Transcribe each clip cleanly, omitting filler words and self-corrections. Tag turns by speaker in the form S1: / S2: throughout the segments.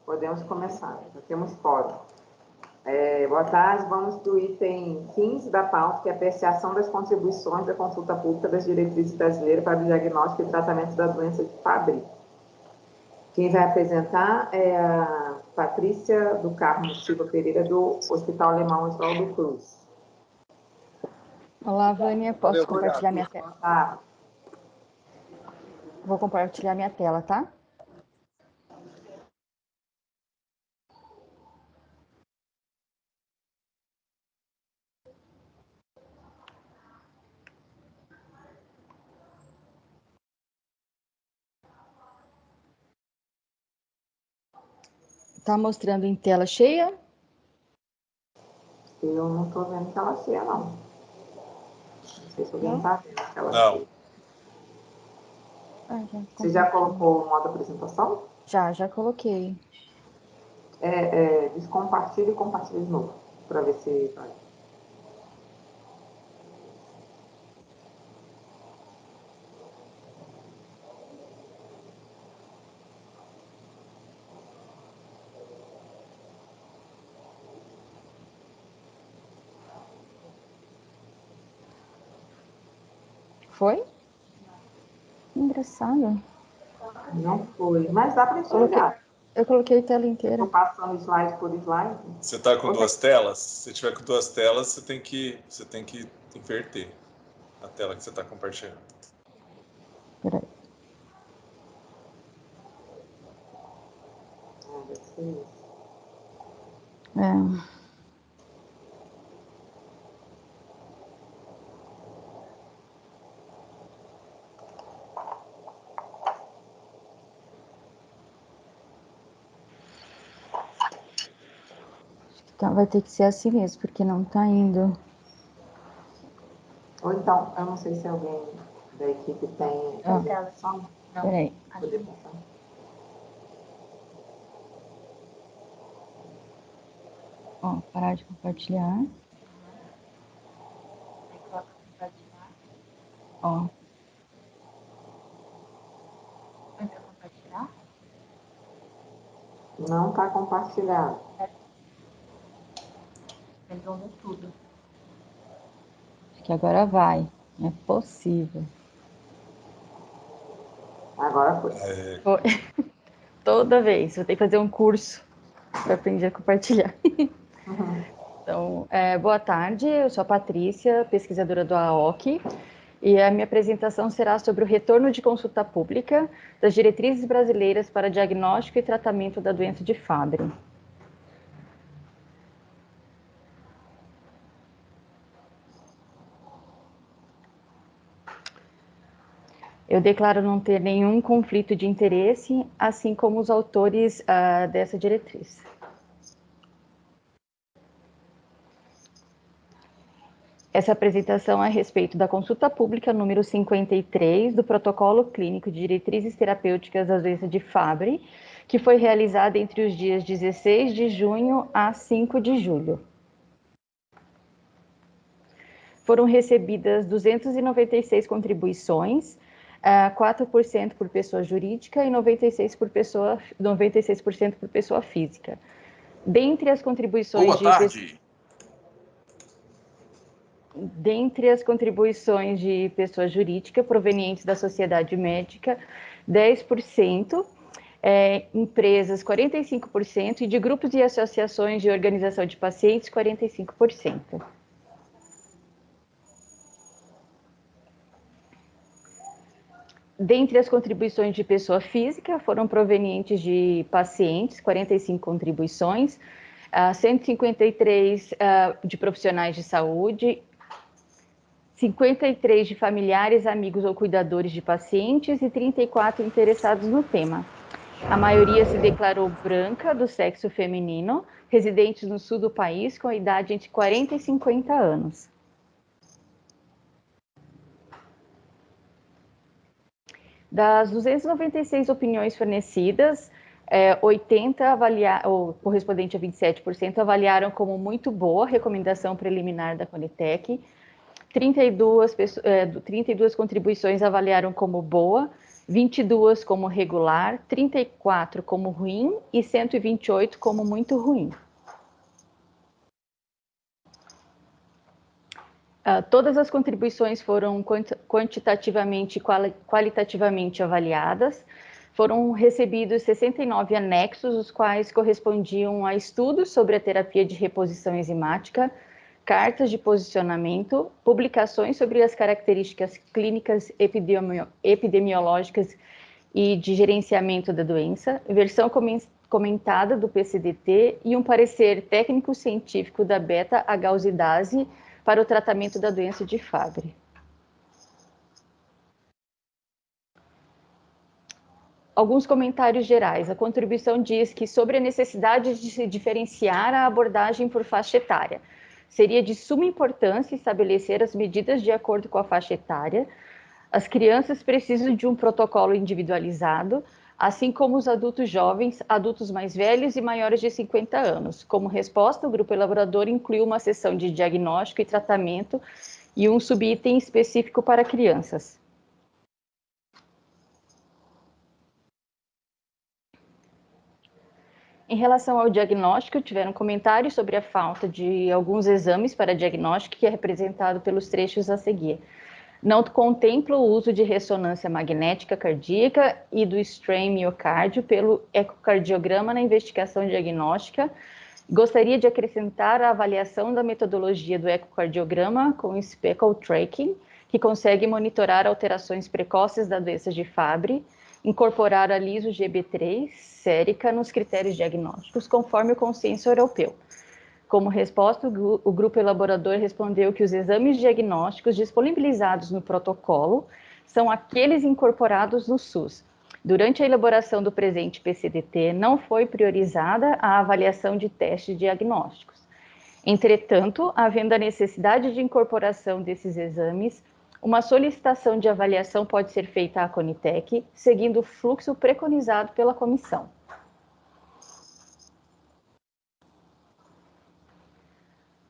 S1: Podemos começar, já temos código. Boa tarde, vamos para o item 15 da pauta, que é a apreciação das contribuições da consulta pública das diretrizes brasileiras para o diagnóstico e tratamento da doença de Fabry. Quem vai apresentar é a Patrícia do Carmo Silva Pereira, do Hospital Alemão Oswaldo Cruz.
S2: Olá, Vânia, posso compartilhar minha tela?
S1: Tá.
S2: Vou compartilhar minha tela, tá? Tá mostrando em tela cheia?
S1: Eu não estou vendo tela cheia, não. Não sei se alguém está vendo tela cheia. Você já colocou o modo apresentação?
S2: Já coloquei.
S1: Descompartilha e compartilha de novo, para ver se vai.
S2: Foi? Engraçado.
S1: Não foi, mas dá para enxergar.
S2: Eu coloquei a tela inteira.
S1: Estou passando slide por slide.
S3: Você está com duas telas? Se tiver com duas telas, você tem que inverter a tela que você está compartilhando.
S2: Peraí.
S1: Deve ser isso.
S2: Então vai ter que ser assim mesmo, porque não tá indo.
S1: Ou então, eu não sei se alguém da equipe tem apresentação.
S2: Peraí.
S1: Poder passar.
S2: Ó, parar de compartilhar. Ó.
S1: Não está compartilhado.
S2: Acho que agora vai. Não é possível.
S1: Agora foi.
S2: Foi. Toda vez. Vou ter que fazer um curso para aprender a compartilhar. Então, boa tarde. Eu sou a Patrícia, pesquisadora do AOC. E a minha apresentação será sobre o retorno de consulta pública das diretrizes brasileiras para diagnóstico e tratamento da doença de Fabry. Eu declaro não ter nenhum conflito de interesse, assim como os autores dessa diretriz. Essa apresentação é a respeito da consulta pública número 53 do Protocolo Clínico de Diretrizes Terapêuticas da Doença de Fabry, que foi realizada entre os dias 16 de junho a 5 de julho. Foram recebidas 296 contribuições, 4% por pessoa jurídica e 96% por pessoa física. Dentre as contribuições Dentre as contribuições de pessoa jurídica provenientes da sociedade médica, 10%, empresas 45% e de grupos e associações de organização de pacientes 45%. Dentre as contribuições de pessoa física, foram provenientes de pacientes, 45 contribuições, 153 de profissionais de saúde, 53 de familiares, amigos ou cuidadores de pacientes e 34 interessados no tema. A maioria se declarou branca, do sexo feminino, residentes no sul do país, com a idade entre 40 e 50 anos. Das 296 opiniões fornecidas, 80 ou correspondente a 27%, avaliaram como muito boa a recomendação preliminar da Conitec, 32 contribuições avaliaram como boa 22 como regular, 34 como ruim e 128 como muito ruim. Todas as contribuições foram quantitativamente e qualitativamente avaliadas. Foram recebidos 69 anexos, os quais correspondiam a estudos sobre a terapia de reposição enzimática, cartas de posicionamento, publicações sobre as características clínicas, epidemiológicas e de gerenciamento da doença, versão comentada do PCDT e um parecer técnico-científico da beta-agalsidase para o tratamento da doença de Fabry. Alguns comentários gerais. A contribuição diz que sobre a necessidade de se diferenciar a abordagem por faixa etária. Seria de suma importância estabelecer as medidas de acordo com a faixa etária. As crianças precisam de um protocolo individualizado, assim como os adultos jovens, adultos mais velhos e maiores de 50 anos. Como resposta, o grupo elaborador incluiu uma sessão de diagnóstico e tratamento e um subitem específico para crianças. Em relação ao diagnóstico, tiveram comentários sobre a falta de alguns exames para diagnóstico, que é representado pelos trechos a seguir. Não contempla o uso de ressonância magnética cardíaca e do strain miocárdio pelo ecocardiograma na investigação diagnóstica. Gostaria de acrescentar a avaliação da metodologia do ecocardiograma com speckle tracking, que consegue monitorar alterações precoces da doença de Fabry, incorporar a LISO-GB3 sérica nos critérios diagnósticos, conforme o consenso europeu. Como resposta, o grupo elaborador respondeu que os exames diagnósticos disponibilizados no protocolo são aqueles incorporados no SUS. Durante a elaboração do presente PCDT, não foi priorizada a avaliação de testes diagnósticos. Entretanto, havendo a necessidade de incorporação desses exames, uma solicitação de avaliação pode ser feita à Conitec, seguindo o fluxo preconizado pela comissão.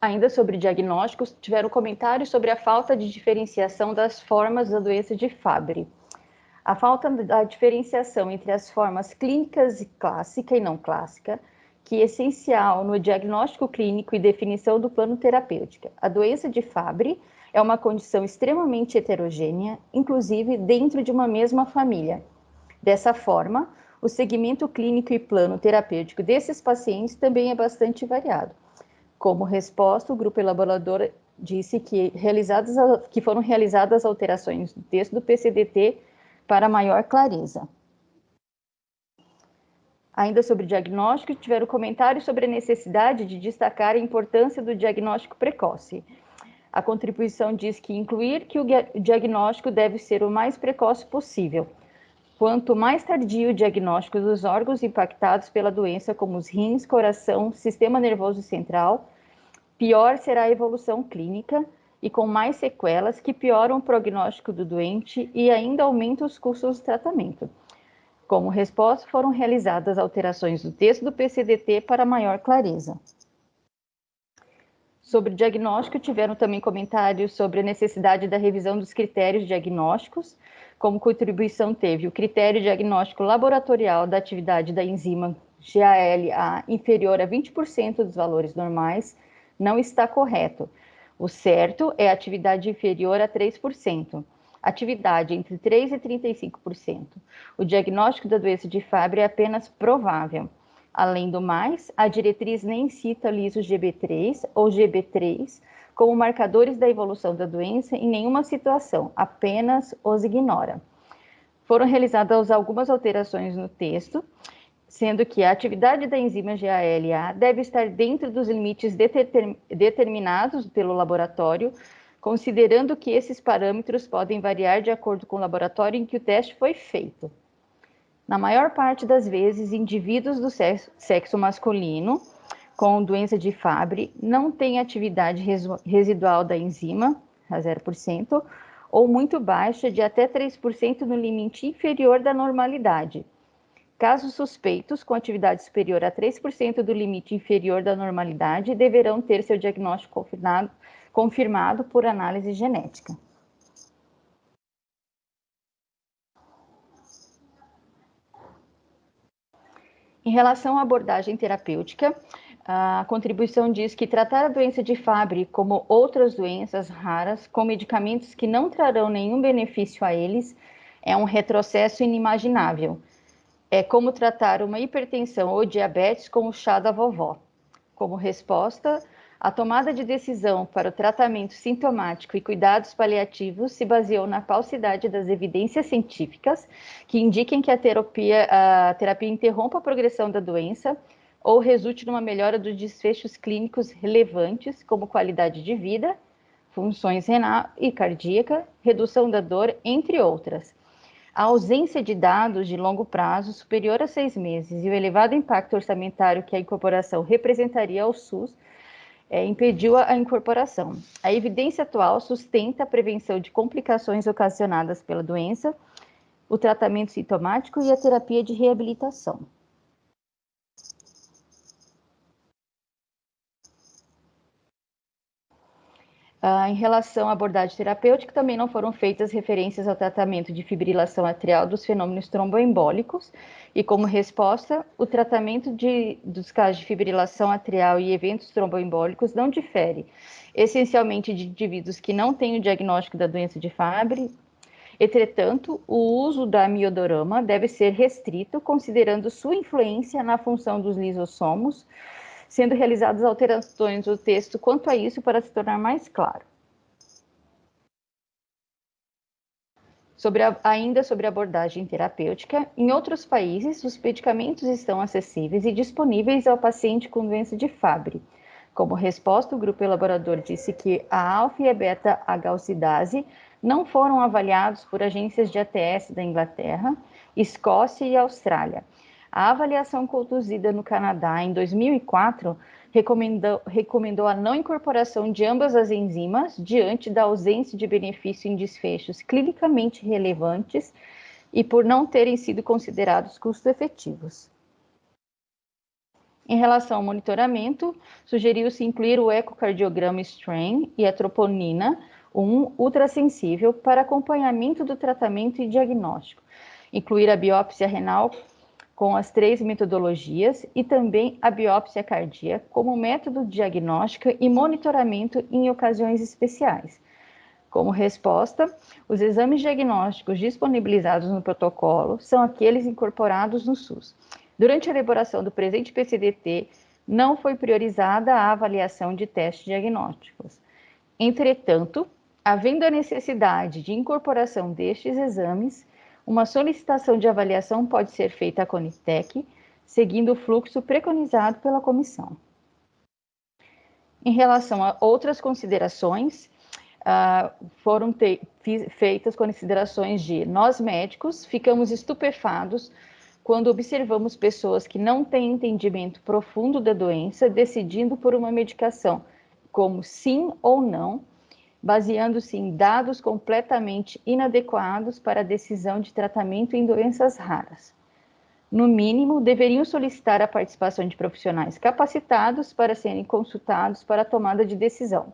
S2: Ainda sobre diagnósticos, tiveram comentários sobre a falta de diferenciação das formas da doença de Fabry. A falta da diferenciação entre as formas clínicas e clássica e não clássica, que é essencial no diagnóstico clínico e definição do plano terapêutico. A doença de Fabry é uma condição extremamente heterogênea, inclusive dentro de uma mesma família. Dessa forma, o segmento clínico e plano terapêutico desses pacientes também é bastante variado. Como resposta, o grupo elaborador disse que foram realizadas alterações no texto do PCDT para maior clareza. Ainda sobre diagnóstico, tiveram comentários sobre a necessidade de destacar a importância do diagnóstico precoce. A contribuição diz que incluir que o diagnóstico deve ser o mais precoce possível. Quanto mais tardio o diagnóstico dos órgãos impactados pela doença, como os rins, coração, sistema nervoso central, pior será a evolução clínica e com mais sequelas que pioram o prognóstico do doente e ainda aumentam os custos do tratamento. Como resposta, foram realizadas alterações do texto do PCDT para maior clareza. Sobre o diagnóstico, tiveram também comentários sobre a necessidade da revisão dos critérios diagnósticos. Como contribuição teve o critério diagnóstico laboratorial da atividade da enzima GALA inferior a 20% dos valores normais, não está correto. O certo é a atividade inferior a 3%. Atividade entre 3% e 35%. O diagnóstico da doença de Fabry é apenas provável. Além do mais, a diretriz nem cita LISO-GB3 ou GB3 como marcadores da evolução da doença em nenhuma situação, apenas os ignora. Foram realizadas algumas alterações no texto, sendo que a atividade da enzima GALA deve estar dentro dos limites determinados pelo laboratório, considerando que esses parâmetros podem variar de acordo com o laboratório em que o teste foi feito. Na maior parte das vezes, indivíduos do sexo masculino com doença de Fabry não têm atividade residual da enzima, a 0%, ou muito baixa, de até 3% no limite inferior da normalidade. Casos suspeitos com atividade superior a 3% do limite inferior da normalidade deverão ter seu diagnóstico confirmado por análise genética. Em relação à abordagem terapêutica, a contribuição diz que tratar a doença de Fabry como outras doenças raras com medicamentos que não trarão nenhum benefício a eles é um retrocesso inimaginável. É como tratar uma hipertensão ou diabetes com o chá da vovó. Como resposta, a tomada de decisão para o tratamento sintomático e cuidados paliativos se baseou na falsidade das evidências científicas que indiquem que a terapia interrompa a progressão da doença ou resulte numa melhora dos desfechos clínicos relevantes, como qualidade de vida, funções renal e cardíaca, redução da dor, entre outras. A ausência de dados de longo prazo superior a 6 meses e o elevado impacto orçamentário que a incorporação representaria ao SUS impediu a incorporação. A evidência atual sustenta a prevenção de complicações ocasionadas pela doença, o tratamento sintomático e a terapia de reabilitação. Em relação à abordagem terapêutica, também não foram feitas referências ao tratamento de fibrilação atrial dos fenômenos tromboembólicos e, como resposta, o tratamento dos casos de fibrilação atrial e eventos tromboembólicos não difere, essencialmente de indivíduos que não têm o diagnóstico da doença de Fabry. Entretanto, o uso da amiodarona deve ser restrito, considerando sua influência na função dos lisossomos, sendo realizadas alterações no texto quanto a isso para se tornar mais claro. Ainda sobre a abordagem terapêutica, em outros países, os medicamentos estão acessíveis e disponíveis ao paciente com doença de Fabry. Como resposta, o grupo elaborador disse que a alfa e a beta-agalsidase não foram avaliados por agências de ATS da Inglaterra, Escócia e Austrália. A avaliação conduzida no Canadá em 2004 recomendou a não incorporação de ambas as enzimas diante da ausência de benefício em desfechos clinicamente relevantes e por não terem sido considerados custo-efetivos. Em relação ao monitoramento, sugeriu-se incluir o ecocardiograma STRAIN e a troponina 1 ultrassensível para acompanhamento do tratamento e diagnóstico, incluir a biópsia renal com as 3 metodologias e também a biópsia cardíaca como método diagnóstico e monitoramento em ocasiões especiais. Como resposta, os exames diagnósticos disponibilizados no protocolo são aqueles incorporados no SUS. Durante a elaboração do presente PCDT, não foi priorizada a avaliação de testes diagnósticos. Entretanto, havendo a necessidade de incorporação destes exames, uma solicitação de avaliação pode ser feita à Conitec, seguindo o fluxo preconizado pela comissão. Em relação a outras considerações, foram feitas considerações de nós médicos ficamos estupefados quando observamos pessoas que não têm entendimento profundo da doença decidindo por uma medicação, como sim ou não, baseando-se em dados completamente inadequados para a decisão de tratamento em doenças raras. No mínimo, deveriam solicitar a participação de profissionais capacitados para serem consultados para a tomada de decisão.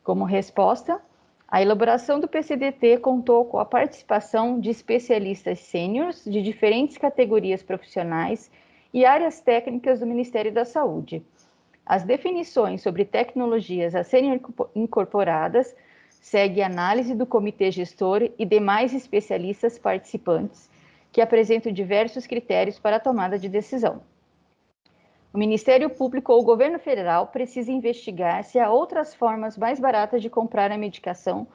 S2: Como resposta, a elaboração do PCDT contou com a participação de especialistas sêniores de diferentes categorias profissionais e áreas técnicas do Ministério da Saúde. As definições sobre tecnologias a serem incorporadas segue análise do comitê gestor e demais especialistas participantes, que apresentam diversos critérios para a tomada de decisão. O Ministério Público ou o Governo Federal precisa investigar se há outras formas mais baratas de comprar a medicação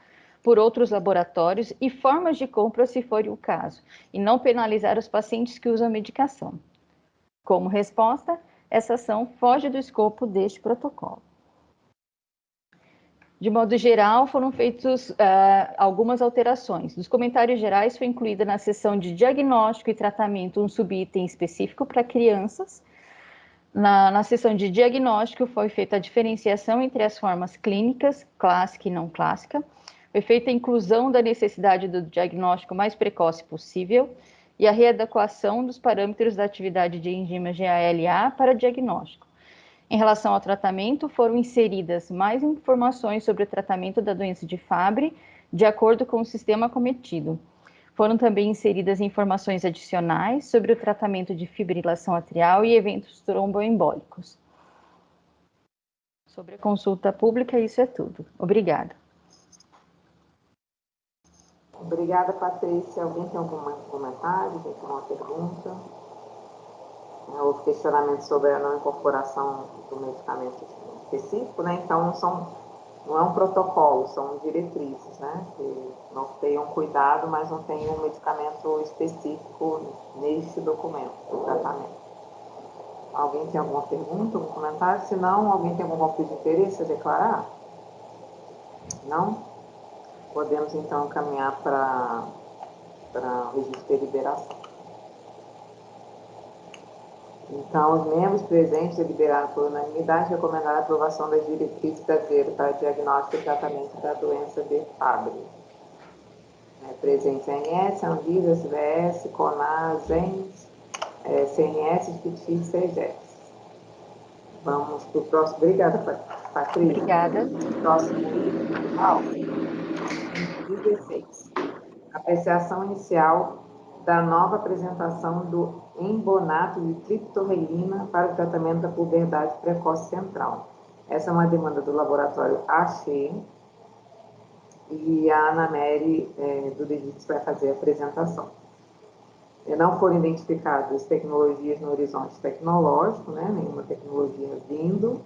S2: por outros laboratórios e formas de compra, se for o caso, e não penalizar os pacientes que usam a medicação. Como resposta, essa ação foge do escopo deste protocolo. De modo geral, foram feitas algumas alterações. Nos comentários gerais, foi incluída na seção de diagnóstico e tratamento um subitem específico para crianças. Na seção de diagnóstico, foi feita a diferenciação entre as formas clínicas, clássica e não clássica. Foi feita a inclusão da necessidade do diagnóstico mais precoce possível e a readequação dos parâmetros da atividade de enzima GALA para diagnóstico. Em relação ao tratamento, foram inseridas mais informações sobre o tratamento da doença de Fabry, de acordo com o sistema acometido. Foram também inseridas informações adicionais sobre o tratamento de fibrilação atrial e eventos tromboembólicos. Sobre a consulta pública, isso é tudo. Obrigada.
S1: Obrigada, Patrícia. Alguém tem algum comentário, tem alguma pergunta? Houve questionamento sobre a não incorporação do medicamento específico, né? Então, não é um protocolo, são diretrizes, né? Que norteiam cuidado, mas não tem um medicamento específico neste documento do tratamento. Alguém tem alguma pergunta, algum comentário? Se não, alguém tem algum conflito de interesse a declarar? Não? Podemos, então, caminhar para o registro de deliberação. Então, os membros presentes deliberaram por unanimidade recomendar a aprovação das diretrizes brasileiras para diagnóstico e tratamento da doença de Fabry. Presente a ANS, Anvisa, SVS, CONAS, ENS, CNS, PITI e CEGES. Vamos para o próximo. Obrigada, Patrícia.
S2: Obrigada.
S1: Próximo item. 16. Apreciação inicial da nova apresentação do embonato de triptorelina para o tratamento da puberdade precoce central. Essa é uma demanda do laboratório AXE e a Ana Mary do DEGITS vai fazer a apresentação. Não foram identificadas tecnologias no horizonte tecnológico, né? Nenhuma tecnologia vindo,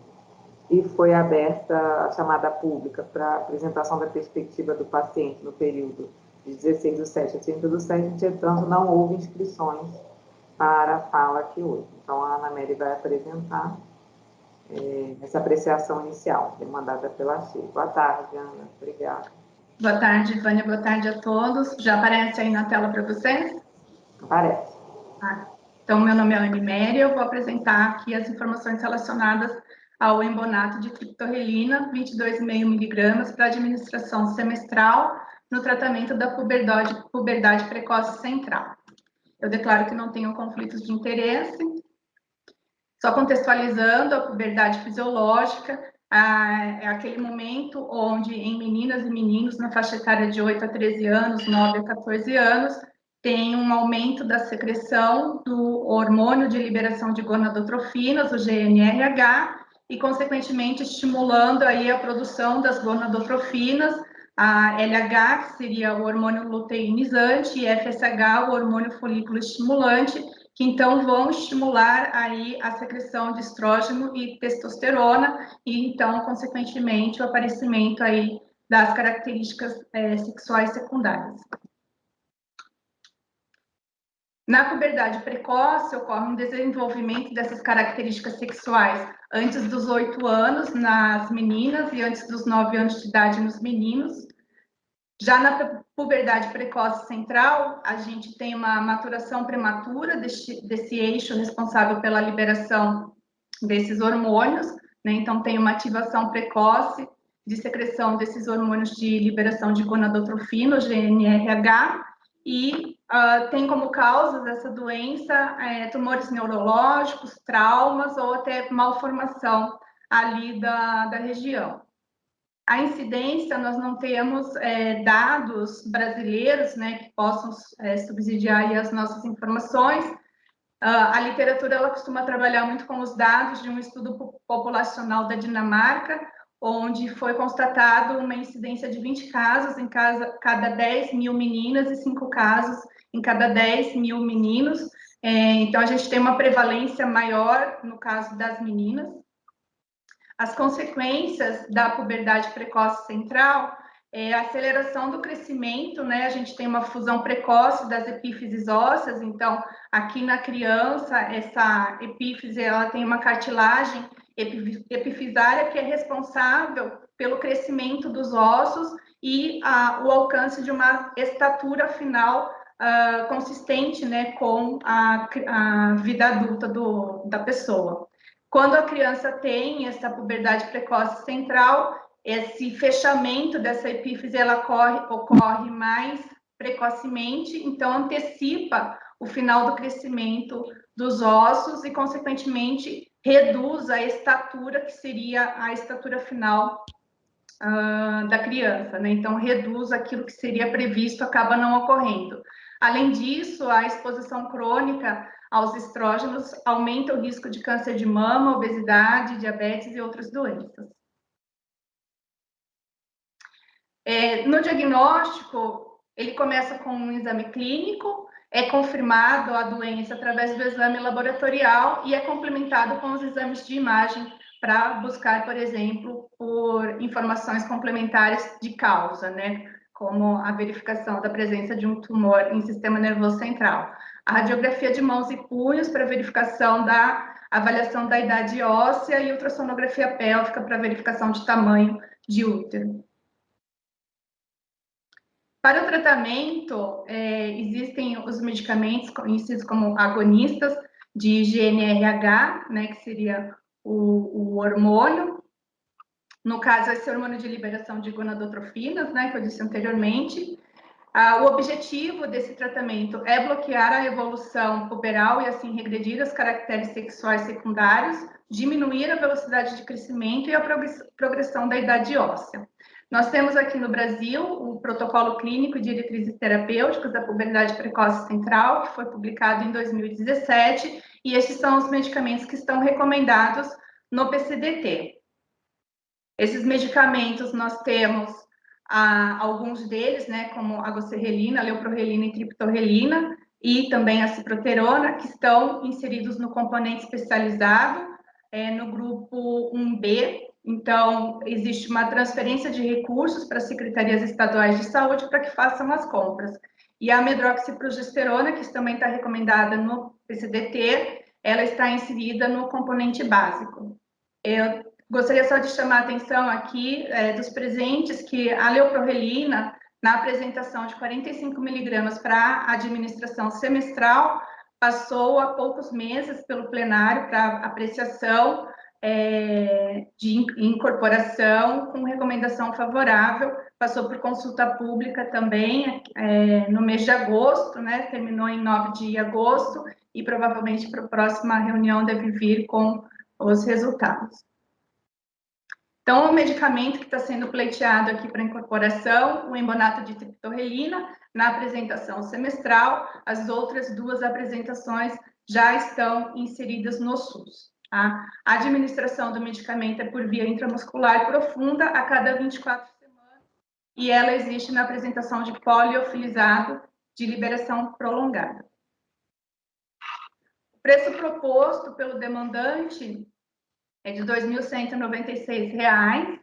S1: e foi aberta a chamada pública para apresentação da perspectiva do paciente no período de 16/7 a 30/7, entretanto, não houve inscrições para a fala aqui hoje. Então, a Ana Mary vai apresentar essa apreciação inicial, demandada pela CHE. Boa tarde, Ana. Obrigada.
S4: Boa tarde, Vânia. Boa tarde a todos. Já aparece aí na tela para vocês?
S1: Aparece.
S4: Então, meu nome é Ana Mary, eu vou apresentar aqui as informações relacionadas ao embonato de triptorelina, 22,5 mg, para administração semestral no tratamento da puberdade precoce central. Eu declaro que não tenho conflitos de interesse. Só contextualizando, a puberdade fisiológica é aquele momento onde, em meninas e meninos, na faixa etária de 8 a 13 anos, 9 a 14 anos, tem um aumento da secreção do hormônio de liberação de gonadotrofinas, o GnRH, e, consequentemente, estimulando aí a produção das gonadotrofinas, a LH, que seria o hormônio luteinizante, e FSH, o hormônio folículo estimulante, que então vão estimular aí a secreção de estrógeno e testosterona, e então, consequentemente, o aparecimento aí das características sexuais secundárias. Na puberdade precoce, ocorre um desenvolvimento dessas características sexuais antes dos 8 anos nas meninas e antes dos 9 anos de idade nos meninos. Já na puberdade precoce central, a gente tem uma maturação prematura desse eixo responsável pela liberação desses hormônios, né? Então, tem uma ativação precoce de secreção desses hormônios de liberação de gonadotrofina, o GnRH, e tem como causas dessa doença tumores neurológicos, traumas ou até malformação ali da região. A incidência, nós não temos dados brasileiros, né, que possam subsidiar aí as nossas informações. A literatura ela costuma trabalhar muito com os dados de um estudo populacional da Dinamarca, onde foi constatado uma incidência de 20 casos em cada 10 mil meninas e 5 casos em cada 10 mil meninos. Então, a gente tem uma prevalência maior no caso das meninas. As consequências da puberdade precoce central é a aceleração do crescimento, né? A gente tem uma fusão precoce das epífises ósseas, então, aqui na criança, essa epífise, ela tem uma cartilagem epifisária que é responsável pelo crescimento dos ossos e o alcance de uma estatura final consistente, né, com a vida adulta da pessoa. Quando a criança tem essa puberdade precoce central, esse fechamento dessa epífise ela ocorre mais precocemente, então antecipa o final do crescimento dos ossos e, consequentemente, reduz a estatura, que seria a estatura final da criança, né? Então, reduz aquilo que seria previsto, acaba não ocorrendo. Além disso, a exposição crônica aos estrógenos aumenta o risco de câncer de mama, obesidade, diabetes e outras doenças. No diagnóstico, ele começa com um exame clínico, é confirmado a doença através do exame laboratorial e é complementado com os exames de imagem para buscar, por exemplo, por informações complementares de causa, né? Como a verificação da presença de um tumor em sistema nervoso central. A radiografia de mãos e punhos para verificação da avaliação da idade óssea e ultrassonografia pélvica para verificação de tamanho de útero. Para o tratamento, existem os medicamentos conhecidos como agonistas de GnRH, né, que seria o hormônio. No caso, esse hormônio de liberação de gonadotrofinas, né, que eu disse anteriormente. O objetivo desse tratamento é bloquear a evolução puberal e, assim, regredir os caracteres sexuais secundários, diminuir a velocidade de crescimento e a progressão da idade óssea. Nós temos aqui no Brasil o protocolo clínico e diretrizes terapêuticas da puberdade precoce central, que foi publicado em 2017, e esses são os medicamentos que estão recomendados no PCDT. Esses medicamentos nós temos alguns deles, né, como a goserrelina, a leuprorelina e triptorelina, e também a ciproterona, que estão inseridos no componente especializado, no grupo 1B. Então, existe uma transferência de recursos para as secretarias estaduais de saúde para que façam as compras. E a medroxiprogesterona, que também está recomendada no PCDT, ela está inserida no componente básico. Eu gostaria só de chamar a atenção aqui dos presentes que a leuprorelina, na apresentação de 45 miligramas para administração semestral, passou há poucos meses pelo plenário para apreciação de incorporação com recomendação favorável, passou por consulta pública também no mês de agosto, né, terminou em 9 de agosto, e provavelmente para a próxima reunião deve vir com os resultados. Então, o medicamento que está sendo pleiteado aqui para incorporação, o embonato de triptorelina, na apresentação semestral, as outras duas apresentações já estão inseridas no SUS. Tá? A administração do medicamento é por via intramuscular profunda a cada 24 semanas e ela existe na apresentação de poliofilizado de liberação prolongada. O preço proposto pelo demandante é de R$ 2.196.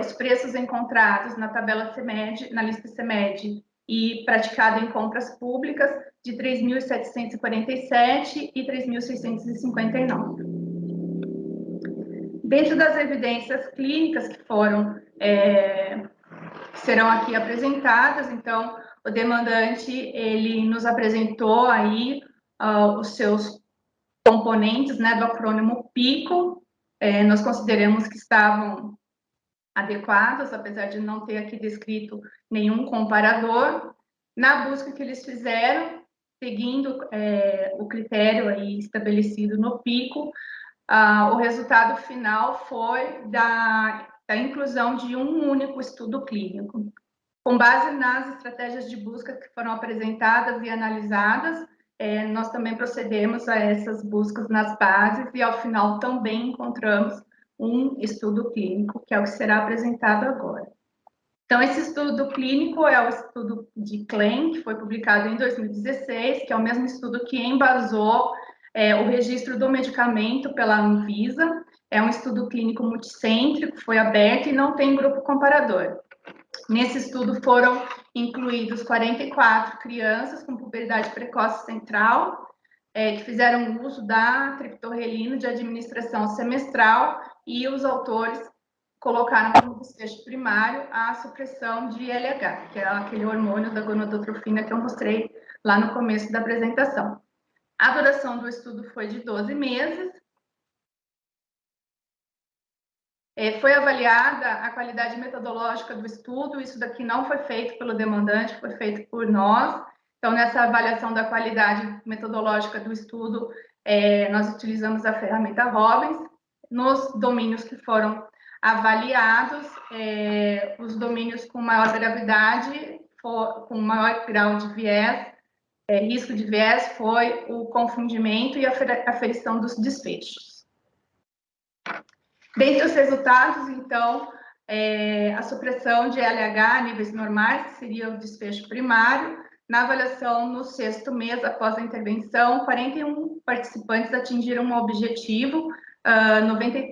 S4: Os preços encontrados na tabela CMED, na lista CMED e praticado em compras públicas de R$ 3.747 e R$ 3.659. Dentro das evidências clínicas que serão aqui apresentadas, então, o demandante, ele nos apresentou aí os seus componentes, né, do acrônimo PICO. Nós consideramos que estavam adequados, apesar de não ter aqui descrito nenhum comparador. Na busca que eles fizeram, seguindo o critério aí estabelecido no PICO, o resultado final foi da inclusão de um único estudo clínico. Com base nas estratégias de busca que foram apresentadas e analisadas, nós também procedemos a essas buscas nas bases e, ao final, também encontramos um estudo clínico, que é o que será apresentado agora. Então, esse estudo clínico é o estudo de CLEM, que foi publicado em 2016, que é o mesmo estudo que embasou o registro do medicamento pela Anvisa. É um estudo clínico multicêntrico, foi aberto e não tem grupo comparador. Nesse estudo foram incluídos 44 crianças com puberdade precoce central, que fizeram uso da triptorelina de administração semestral, e os autores colocaram como desfecho primário a supressão de LH, que é aquele hormônio da gonadotrofina que eu mostrei lá no começo da apresentação. A duração do estudo foi de 12 meses. Foi avaliada a qualidade metodológica do estudo, isso daqui não foi feito pelo demandante, foi feito por nós. Então, nessa avaliação da qualidade metodológica do estudo, nós utilizamos a ferramenta Robbins. Nos domínios que foram avaliados, os domínios com maior gravidade, com maior grau de viés, risco de viés, foi o confundimento e a aferição dos desfechos. Dentre os resultados, então, a supressão de LH a níveis normais, que seria o desfecho primário. Na avaliação no 6º mês após a intervenção, 41 participantes atingiram um objetivo,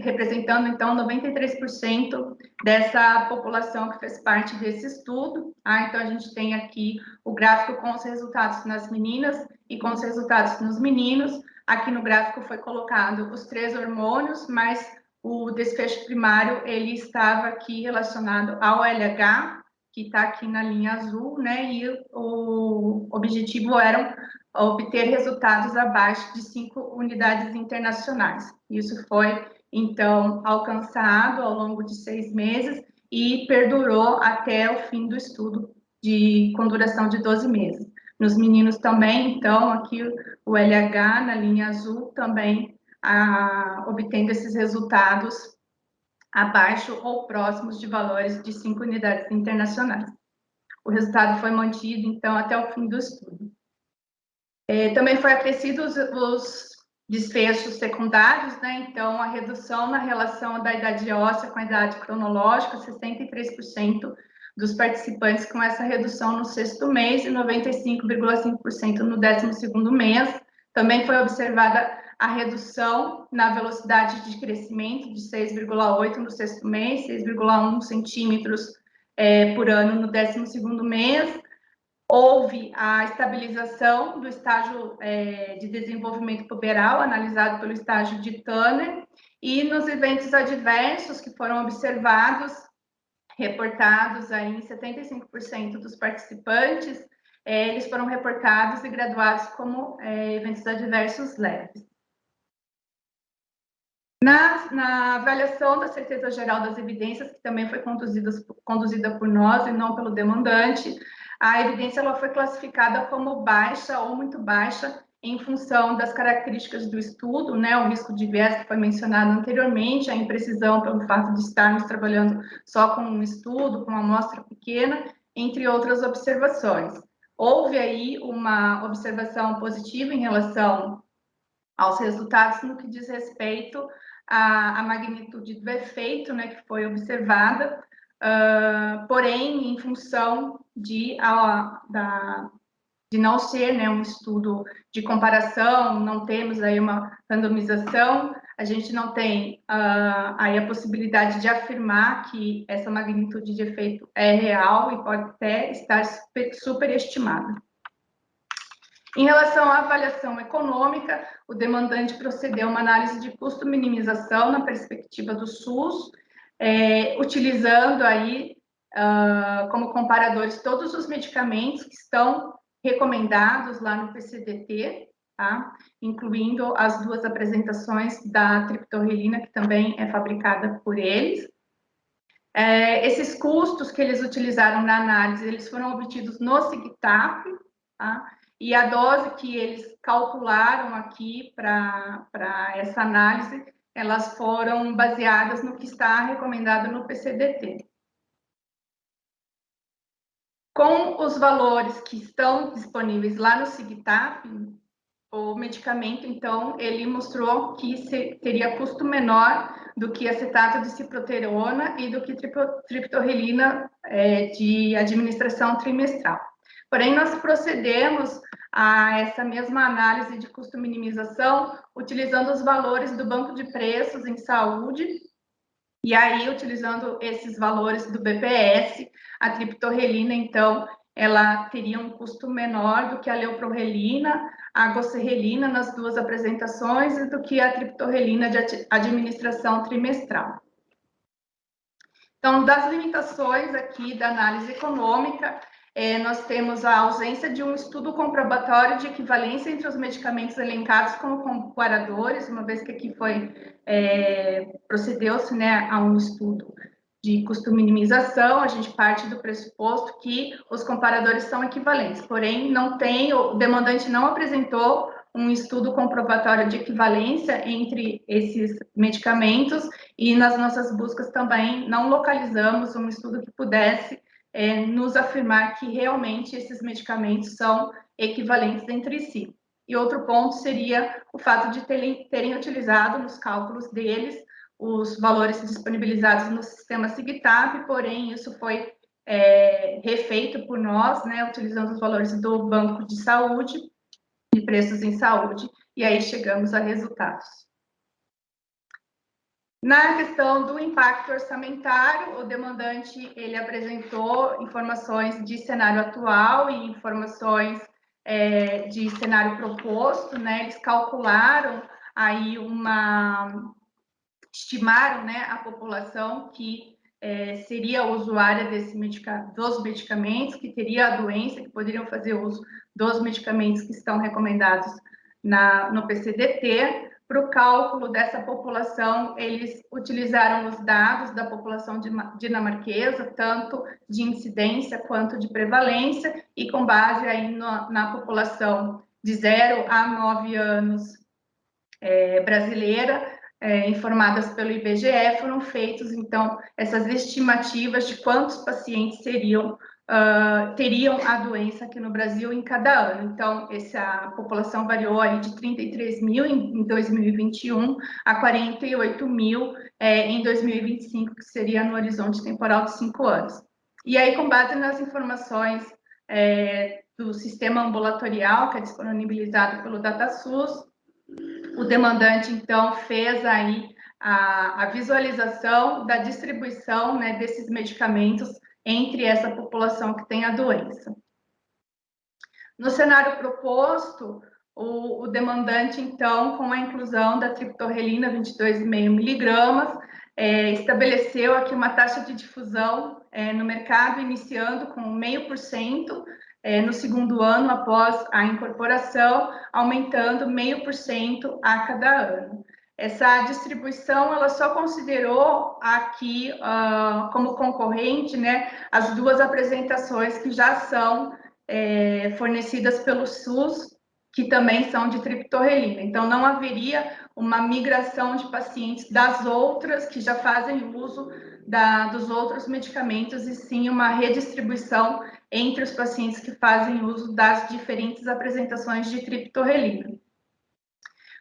S4: representando, então, 93% dessa população que fez parte desse estudo. Então, a gente tem aqui o gráfico com os resultados nas meninas e com os resultados nos meninos. Aqui no gráfico foi colocado os 3 hormônios, mas o desfecho primário, ele estava aqui relacionado ao LH, que está aqui na linha azul, né? E o objetivo era obter resultados abaixo de 5 unidades internacionais. Isso foi, então, alcançado ao longo de 6 meses e perdurou até o fim do estudo, com duração de 12 meses. Nos meninos também, então, aqui o LH na linha azul também obtendo esses resultados abaixo ou próximos de valores de 5 unidades internacionais. O resultado foi mantido, então, até o fim do estudo. Também foi acrescido os desfechos secundários, né? Então, a redução na relação da idade óssea com a idade cronológica, 63% dos participantes com essa redução no 6º mês e 95,5% no 12º mês. Também foi observada a redução na velocidade de crescimento de 6,8 no 6º mês, 6,1 centímetros por ano no 12º mês. Houve a estabilização do estágio de desenvolvimento puberal, analisado pelo estágio de Turner, e nos eventos adversos que foram observados, reportados aí em 75% dos participantes, eles foram reportados e graduados como eventos adversos leves. Na avaliação da certeza geral das evidências, que também foi conduzida por nós e não pelo demandante, a evidência ela foi classificada como baixa ou muito baixa em função das características do estudo, né, o risco de viés que foi mencionado anteriormente, a imprecisão pelo fato de estarmos trabalhando só com um estudo, com uma amostra pequena, entre outras observações. Houve aí uma observação positiva em relação aos resultados no que diz respeito à magnitude do efeito, né, que foi observada, porém, em função de não ser, né, um estudo de comparação, não temos aí uma randomização, a gente não tem aí a possibilidade de afirmar que essa magnitude de efeito é real e pode até estar superestimada. Em relação à avaliação econômica, o demandante procedeu a uma análise de custo-minimização na perspectiva do SUS, utilizando aí como comparadores todos os medicamentos que estão recomendados lá no PCDT, tá? Incluindo as 2 apresentações da triptorelina, que também é fabricada por eles. Esses custos que eles utilizaram na análise, eles foram obtidos no SIGTAP, tá? E a dose que eles calcularam aqui para essa análise, elas foram baseadas no que está recomendado no PCDT. Com os valores que estão disponíveis lá no SIGTAP, o medicamento, então, ele mostrou que teria custo menor do que acetato de ciproterona e do que triptorelina de administração trimestral. Porém, nós procedemos a essa mesma análise de custo-minimização utilizando os valores do banco de preços em saúde, e aí, utilizando esses valores do BPS, a triptorelina, então, ela teria um custo menor do que a leuprorelina, a goserelina nas 2 apresentações e do que a triptorelina de administração trimestral. Então, das limitações aqui da análise econômica, nós temos a ausência de um estudo comprobatório de equivalência entre os medicamentos elencados como comparadores, uma vez que aqui procedeu-se, né, a um estudo de custo-minimização, a gente parte do pressuposto que os comparadores são equivalentes, porém, o demandante não apresentou um estudo comprobatório de equivalência entre esses medicamentos, e nas nossas buscas também não localizamos um estudo que pudesse nos afirmar que realmente esses medicamentos são equivalentes entre si. E outro ponto seria o fato de terem utilizado nos cálculos deles os valores disponibilizados no sistema SIGTAP, porém isso foi refeito por nós, né, utilizando os valores do Banco de Saúde, de preços em saúde, e aí chegamos a resultados. Na questão do impacto orçamentário, o demandante ele apresentou informações de cenário atual e informações de cenário proposto, né? Eles calcularam aí estimaram, né, a população que seria usuária dos medicamentos, que teria a doença, que poderiam fazer uso dos medicamentos que estão recomendados no PCDT. Para o cálculo dessa população, eles utilizaram os dados da população dinamarquesa, tanto de incidência quanto de prevalência, e com base aí na população de 0 a 9 anos brasileira, informadas pelo IBGE, foram feitas, então, essas estimativas de quantos pacientes teriam a doença aqui no Brasil em cada ano. Então, essa população variou aí de 33 mil em 2021 a 48 mil em 2025, que seria no horizonte temporal de 5 anos. E aí, com base nas informações do sistema ambulatorial, que é disponibilizado pelo DataSUS, o demandante, então, fez aí a visualização da distribuição, né, desses medicamentos entre essa população que tem a doença. No cenário proposto, o demandante, então, com a inclusão da triptorelina 22,5 miligramas, estabeleceu aqui uma taxa de difusão no mercado, iniciando com 0,5%, no segundo ano após a incorporação, aumentando 0,5% a cada ano. Essa distribuição, ela só considerou aqui como concorrente, né, as duas apresentações que já são fornecidas pelo SUS, que também são de triptorelina. Então, não haveria uma migração de pacientes das outras que já fazem uso dos outros medicamentos, e sim uma redistribuição entre os pacientes que fazem uso das diferentes apresentações de triptorelina.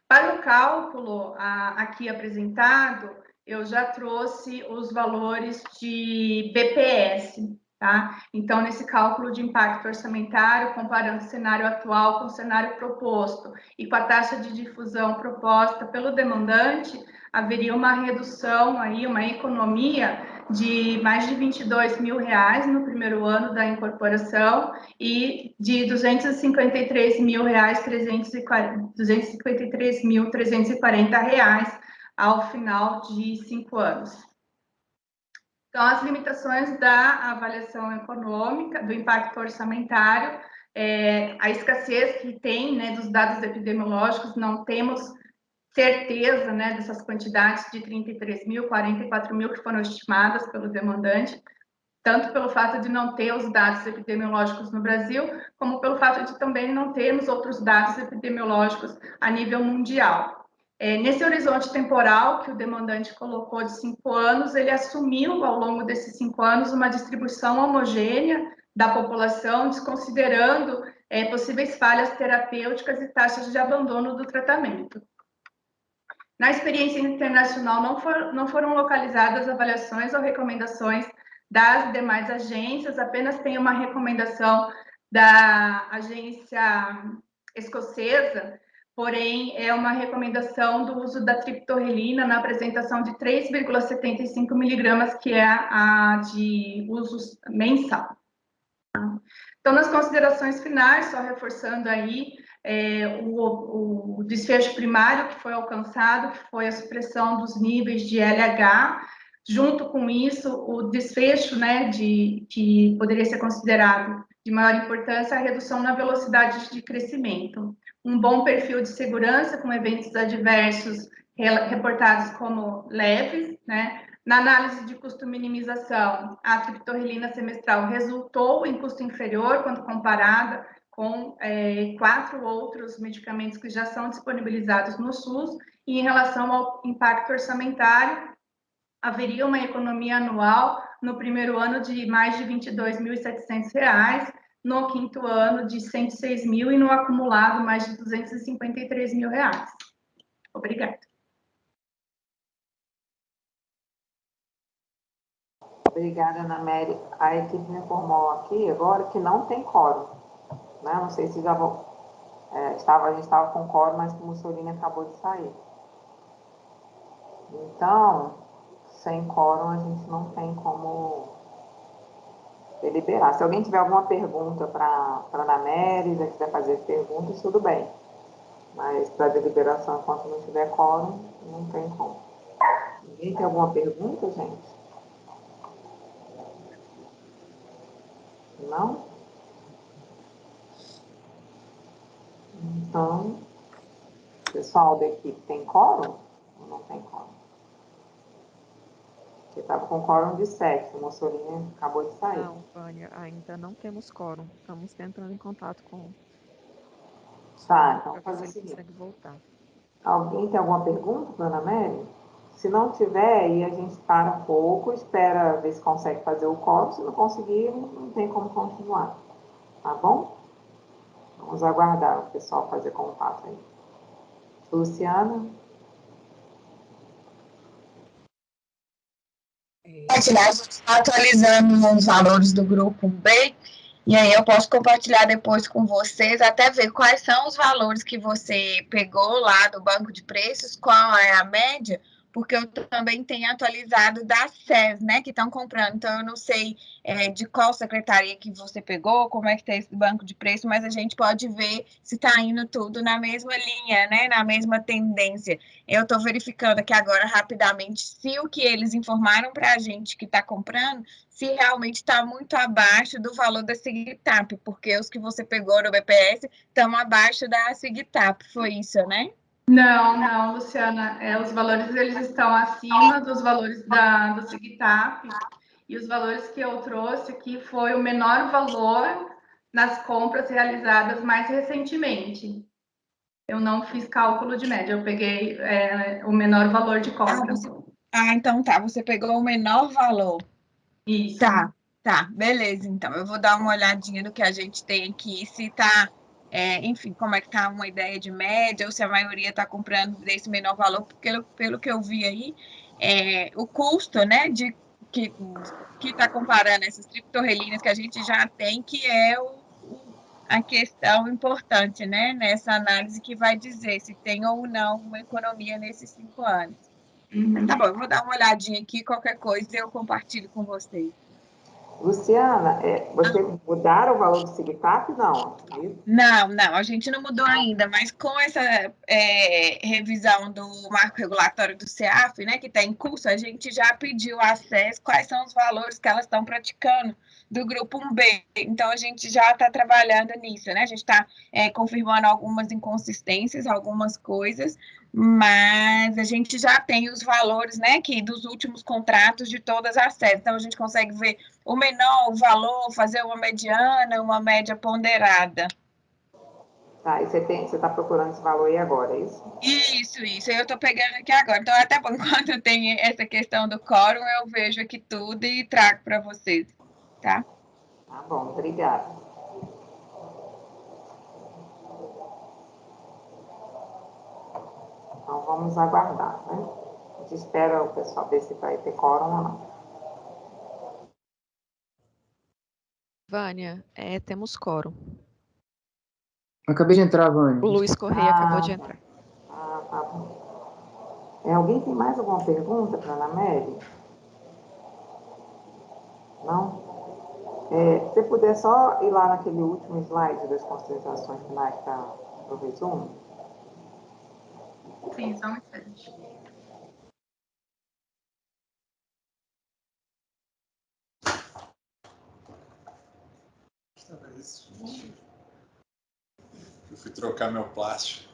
S4: Para o cálculo aqui apresentado, eu já trouxe os valores de BPS, tá? Então, nesse cálculo de impacto orçamentário, comparando o cenário atual com o cenário proposto e com a taxa de difusão proposta pelo demandante, haveria uma redução aí, uma economia de mais de R$22 mil no primeiro ano da incorporação e de R$253.340 ao final de 5 anos. Então, as limitações da avaliação econômica, do impacto orçamentário, a escassez que tem, né, dos dados epidemiológicos, não temos certeza, né, dessas quantidades de 33 mil, 44 mil que foram estimadas pelo demandante, tanto pelo fato de não ter os dados epidemiológicos no Brasil, como pelo fato de também não termos outros dados epidemiológicos a nível mundial. Nesse horizonte temporal que o demandante colocou de 5 anos, ele assumiu ao longo desses 5 anos uma distribuição homogênea da população, desconsiderando possíveis falhas terapêuticas e taxas de abandono do tratamento. Na experiência internacional, não foram localizadas avaliações ou recomendações das demais agências, apenas tem uma recomendação da agência escocesa, porém, é uma recomendação do uso da triptorelina na apresentação de 3,75 miligramas, que é a de uso mensal. Então, nas considerações finais, só reforçando aí, o desfecho primário que foi alcançado, que foi a supressão dos níveis de LH, junto com isso, o desfecho, né, que poderia ser considerado de maior importância, a redução na velocidade de crescimento. Um bom perfil de segurança, com eventos adversos reportados como leves, né? Na análise de custo-minimização, a triptorelina semestral resultou em custo inferior quando comparada com 4 outros medicamentos que já são disponibilizados no SUS, e em relação ao impacto orçamentário, haveria uma economia anual no primeiro ano de mais de R$ 22.700, no quinto ano de R$ 106.000 e no acumulado mais de R$ 253.000. Obrigada.
S1: Obrigada, Ana Mary. A equipe me informou aqui agora que não tem quórum, né? Não sei se já vou... a gente estava com quórum, mas o Mussolini acabou de sair. Então, sem quórum, a gente não tem como deliberar. Se alguém tiver alguma pergunta para a Ana Mary, já quiser fazer perguntas, tudo bem. Mas para deliberação, enquanto não tiver quórum, não tem como. Ninguém tem alguma pergunta, gente? Não? Então, pessoal da equipe tem quórum ou não tem quórum? Porque estava com quórum de 7, o Mussolini acabou de sair.
S5: Não, Vânia, ainda não temos quórum. Estamos entrando em contato com o
S1: Tá, então
S5: para ver
S1: faz
S5: se
S1: o
S5: ele
S1: seguinte.
S5: consegue voltar.
S1: Alguém tem alguma pergunta para a Ana Mary? Se não tiver, aí a gente para um pouco, espera ver se consegue fazer o quórum. Se não conseguir, não tem como continuar. Tá bom? Vamos aguardar o pessoal fazer contato aí. Luciana?
S6: Compartilhar, a gente está atualizando os valores do grupo B, e aí eu posso compartilhar depois com vocês, até ver quais são os valores que você pegou lá do banco de preços, qual é a média, porque eu também tenho atualizado da SES, né, que estão comprando, então eu não sei de qual secretaria que você pegou, como é que está esse banco de preço, mas a gente pode ver se está indo tudo na mesma linha, né, na mesma tendência. Eu estou verificando aqui agora rapidamente se o que eles informaram para a gente que está comprando, se realmente está muito abaixo do valor da Sigtap, porque os que você pegou no BPS estão abaixo da Sigtap, foi isso, né?
S4: Não, Luciana. Os valores eles estão acima dos valores do Sigtap, e os valores que eu trouxe aqui foi o menor valor nas compras realizadas mais recentemente. Eu não fiz cálculo de média, eu peguei o menor valor de compra.
S6: Então tá, você pegou o menor valor.
S4: Isso.
S6: Tá, beleza, então. Eu vou dar uma olhadinha no que a gente tem aqui, se tá, enfim, como é que tá uma ideia de média, ou se a maioria tá comprando desse menor valor, porque pelo que eu vi aí, o custo, né, que tá comparando essas criptorrelinas que a gente já tem, que é a questão importante, né, nessa análise que vai dizer se tem ou não uma economia nesses 5 anos.
S4: Uhum.
S6: Tá bom, eu vou dar uma olhadinha aqui, qualquer coisa eu compartilho com vocês.
S1: Luciana, vocês mudaram o valor do Sigtap? Não.
S6: Não, a gente não mudou ainda, mas com essa revisão do marco regulatório do CEAF, né, que está em curso, a gente já pediu acesso quais são os valores que elas estão praticando do grupo 1B. Então, a gente já está trabalhando nisso, né? A gente está confirmando algumas inconsistências, algumas coisas, mas a gente já tem os valores, né, que dos últimos contratos de todas as séries. Então, a gente consegue ver o menor, o valor, fazer uma mediana, uma média ponderada.
S1: Tá, e você está procurando esse valor aí agora, é isso?
S6: Isso. Eu estou pegando aqui agora. Então, até bom, quando tem essa questão do quórum, eu vejo aqui tudo e trago para vocês, tá?
S1: Tá bom, obrigada. Então, vamos aguardar, né? A gente espera o pessoal ver se vai ter quórum ou não.
S5: Vânia, temos quórum.
S7: Acabei de entrar, Vânia.
S5: O Luiz Correia acabou de entrar.
S1: Tá bom. Alguém tem mais alguma pergunta para a Ana Mary? Não? Se você puder só ir lá naquele último slide das considerações finais para o resumo.
S4: Sim, só um instante.
S3: Eu fui trocar meu plástico.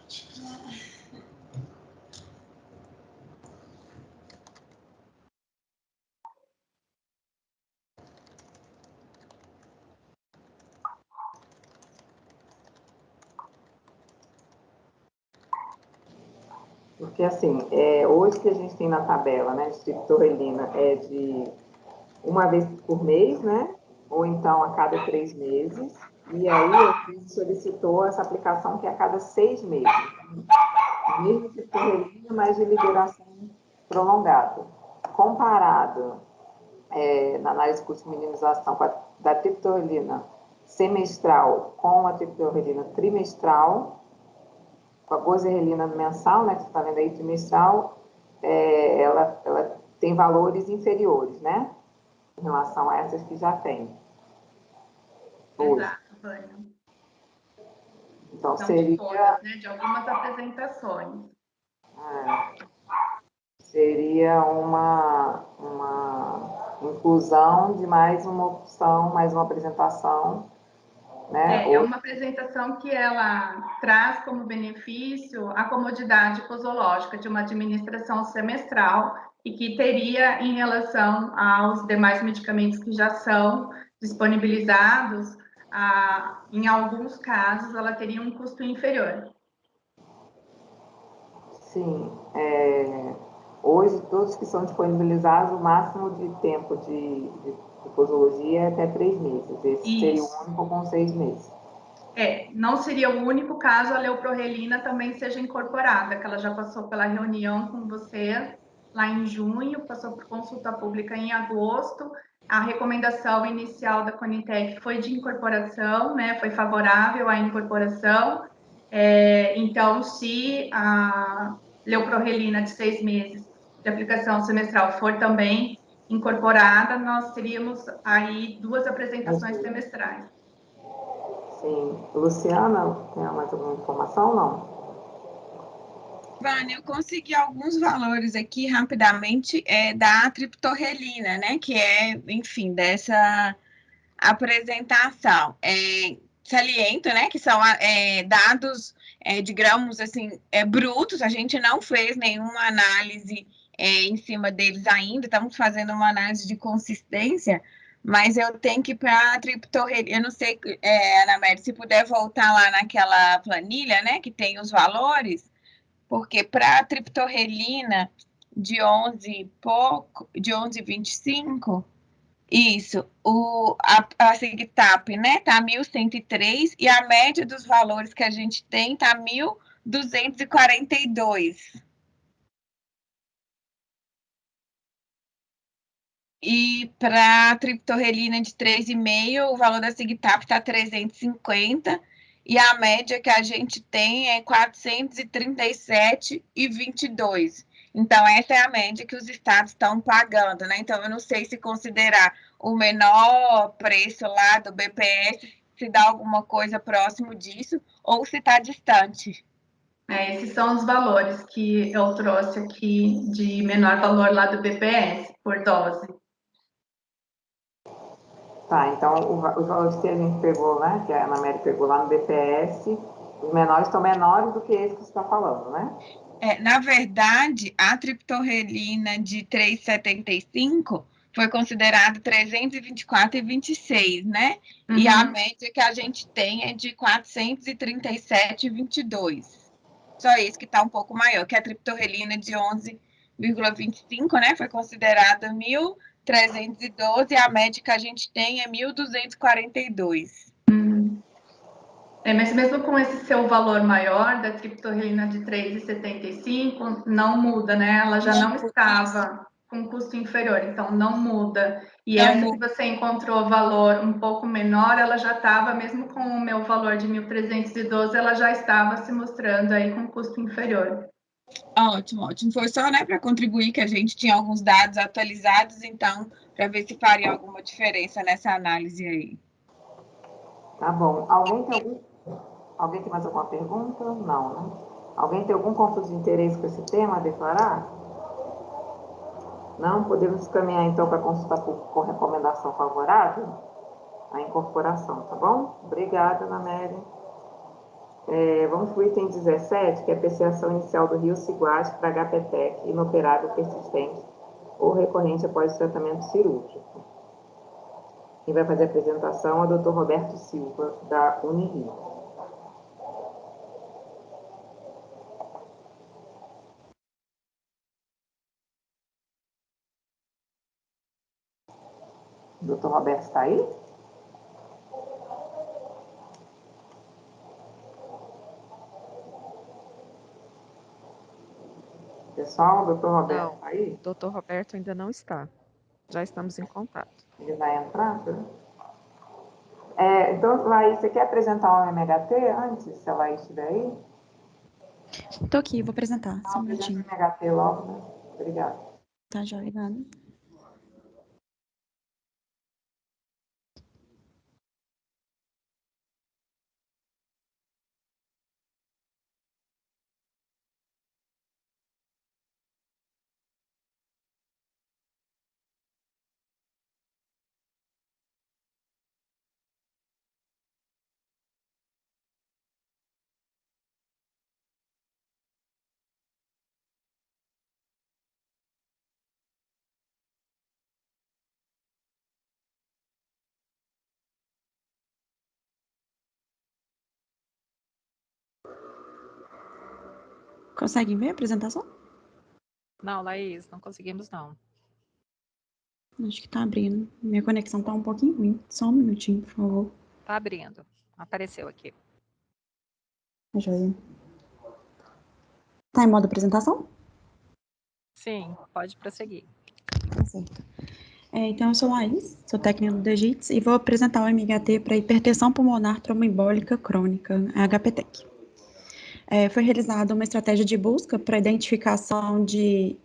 S1: Porque, assim, hoje que a gente tem na tabela, né, de triptorelina é de uma vez por mês, né? Ou então a cada 3 meses. E aí a gente solicitou essa aplicação que é a cada 6 meses. Mesmo triptorelina, mas de liberação prolongada. Comparado na análise de custo-minimização da triptorelina semestral com a triptorelina trimestral, com a gozerelina mensal, né, que você está vendo aí, trimestral, ela tem valores inferiores, né, em relação a essas que já tem.
S4: Exato, Vânia.
S1: Então,
S4: Não
S1: seria...
S4: de todas, né, de algumas apresentações.
S1: Seria uma inclusão de mais uma opção, mais uma apresentação, né?
S4: É uma apresentação que ela traz como benefício a comodidade posológica de uma administração semestral e que teria, em relação aos demais medicamentos que já são disponibilizados, em alguns casos, ela teria um custo inferior.
S1: Sim. Hoje, todos que são disponibilizados, o máximo de tempo de posologia é até 3 meses. Esse seria o único com 6 meses.
S4: Não seria o único caso a leuprorelina também seja incorporada, que ela já passou pela reunião com você lá em junho, passou por consulta pública em agosto. A recomendação inicial da Conitec foi de incorporação, né? Foi favorável à incorporação. Então, se a leuprorelina de 6 meses de aplicação semestral for também incorporada, nós teríamos aí 2 apresentações semestrais.
S1: Sim. Luciana, tem mais alguma informação, não?
S6: Vânia, eu consegui alguns valores aqui rapidamente da triptorelina, né? Que é, enfim, dessa apresentação. Saliento, né? Que são dados, digamos assim, brutos. A gente não fez nenhuma análise em cima deles ainda. Estamos fazendo uma análise de consistência, mas eu tenho que ir para a triptorelina. Eu não sei, Ana Mary, se puder voltar lá naquela planilha, né? Que tem os valores. Porque para a triptorelina de 11,25, isso, a SIGTAP, né, tá 1.103 e a média dos valores que a gente tem tá 1.242. E para a triptorelina de 3,5, o valor da SIGTAP está 350 e a média que a gente tem é 437,22. Então, essa é a média que os estados estão pagando, né? Então, eu não sei se considerar o menor preço lá do BPS, se dá alguma coisa próximo disso, ou se está distante.
S4: Esses são os valores que eu trouxe aqui de menor valor lá do BPS, por dose.
S1: Tá, então os valores que a gente pegou, né, que a Ana Mary pegou lá no BPS, os menores estão menores do que esse que você está falando, né?
S6: Na verdade, a triptorelina de 3,75 foi considerado 324,26, né? Uhum. E a média que a gente tem é de 437,22. Só isso que está um pouco maior, que a triptorelina de 11,25, né? Foi considerada 1.312 e a média que a gente tem é 1.242.
S4: Mas mesmo com esse seu valor maior da triptorelina de 3,75, não muda, né? Ela já não estava com custo inferior, então não muda. E essa que você encontrou valor um pouco menor, ela já estava, mesmo com o meu valor de 1.312, ela já estava se mostrando aí com custo inferior.
S6: Ótimo, ótimo. Foi só, né, para contribuir que a gente tinha alguns dados atualizados, então, para ver se faria alguma diferença nessa análise aí.
S1: Tá bom. Alguém tem mais alguma pergunta? Não, né? Alguém tem algum conflito de interesse com esse tema a declarar? Não? Podemos caminhar, então, para a consulta pública com recomendação favorável? A incorporação, tá bom? Obrigada, Ana Mary. Vamos para o item 17, que é a apreciação inicial do Rio Ciguate para HPTEC inoperável persistente ou recorrente após o tratamento cirúrgico. Quem vai fazer a apresentação é o Dr. Roberto Silva, da Unirio. Doutor Roberto está aí? Pessoal, o doutor Roberto está aí?
S5: O doutor Roberto ainda não está. Já estamos em contato.
S1: Ele vai entrar, né? Então, Laís, você quer apresentar o MHT antes, se a Laís estiver aí?
S8: Estou aqui, vou apresentar, só um
S1: Apresenta
S8: minutinho.
S1: o MHT logo, né? Obrigada.
S8: Tá, já, obrigada. Conseguem ver a apresentação?
S5: Não, Laís, não conseguimos não.
S8: Acho que tá abrindo. Minha conexão tá um pouquinho ruim. Só um minutinho, por favor.
S5: Tá abrindo. Apareceu aqui.
S8: Tá joia. Tá em modo apresentação?
S5: Sim, pode prosseguir.
S8: Tá certo. Então, eu sou Laís, sou técnica do DGITS e vou apresentar o MHT para hipertensão pulmonar tromboembólica crônica, HPTEC. Foi realizada uma estratégia de busca para identificação de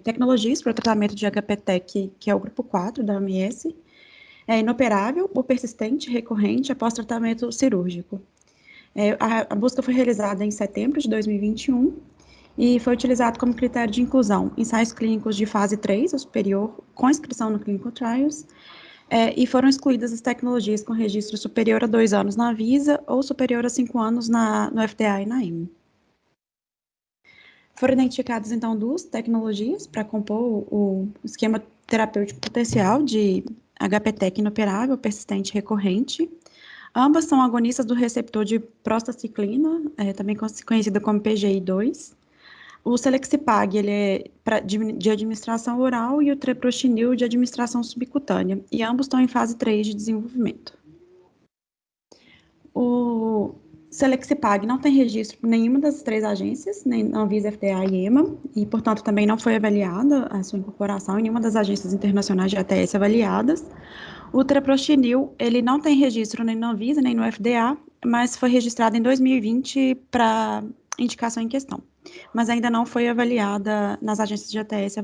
S8: tecnologias para o tratamento de HPTEC, que é o grupo 4 da OMS, inoperável ou persistente recorrente após tratamento cirúrgico. A busca foi realizada em setembro de 2021 e foi utilizado como critério de inclusão ensaios clínicos de fase 3 ou superior com inscrição no Clinical Trials, e foram excluídas as tecnologias com registro superior a 2 anos na Anvisa ou superior a 5 anos no FDA e na EMA. Foram identificadas, então, 2 tecnologias para compor o esquema terapêutico potencial de HPTEC inoperável, persistente recorrente. Ambas são agonistas do receptor de prostaciclina, também conhecida como PGI2. O Selexipag, ele é de administração oral e o Treprostinil de administração subcutânea, e ambos estão em fase 3 de desenvolvimento. O Selexipag não tem registro por nenhuma das 3 agências, nem Anvisa, FDA e EMA, e, portanto, também não foi avaliada a sua incorporação em nenhuma das agências internacionais de ATS avaliadas. O Treprostinil, ele não tem registro nem na Anvisa, nem no FDA, mas foi registrado em 2020 para indicação em questão, mas ainda não foi avaliada nas agências de ATS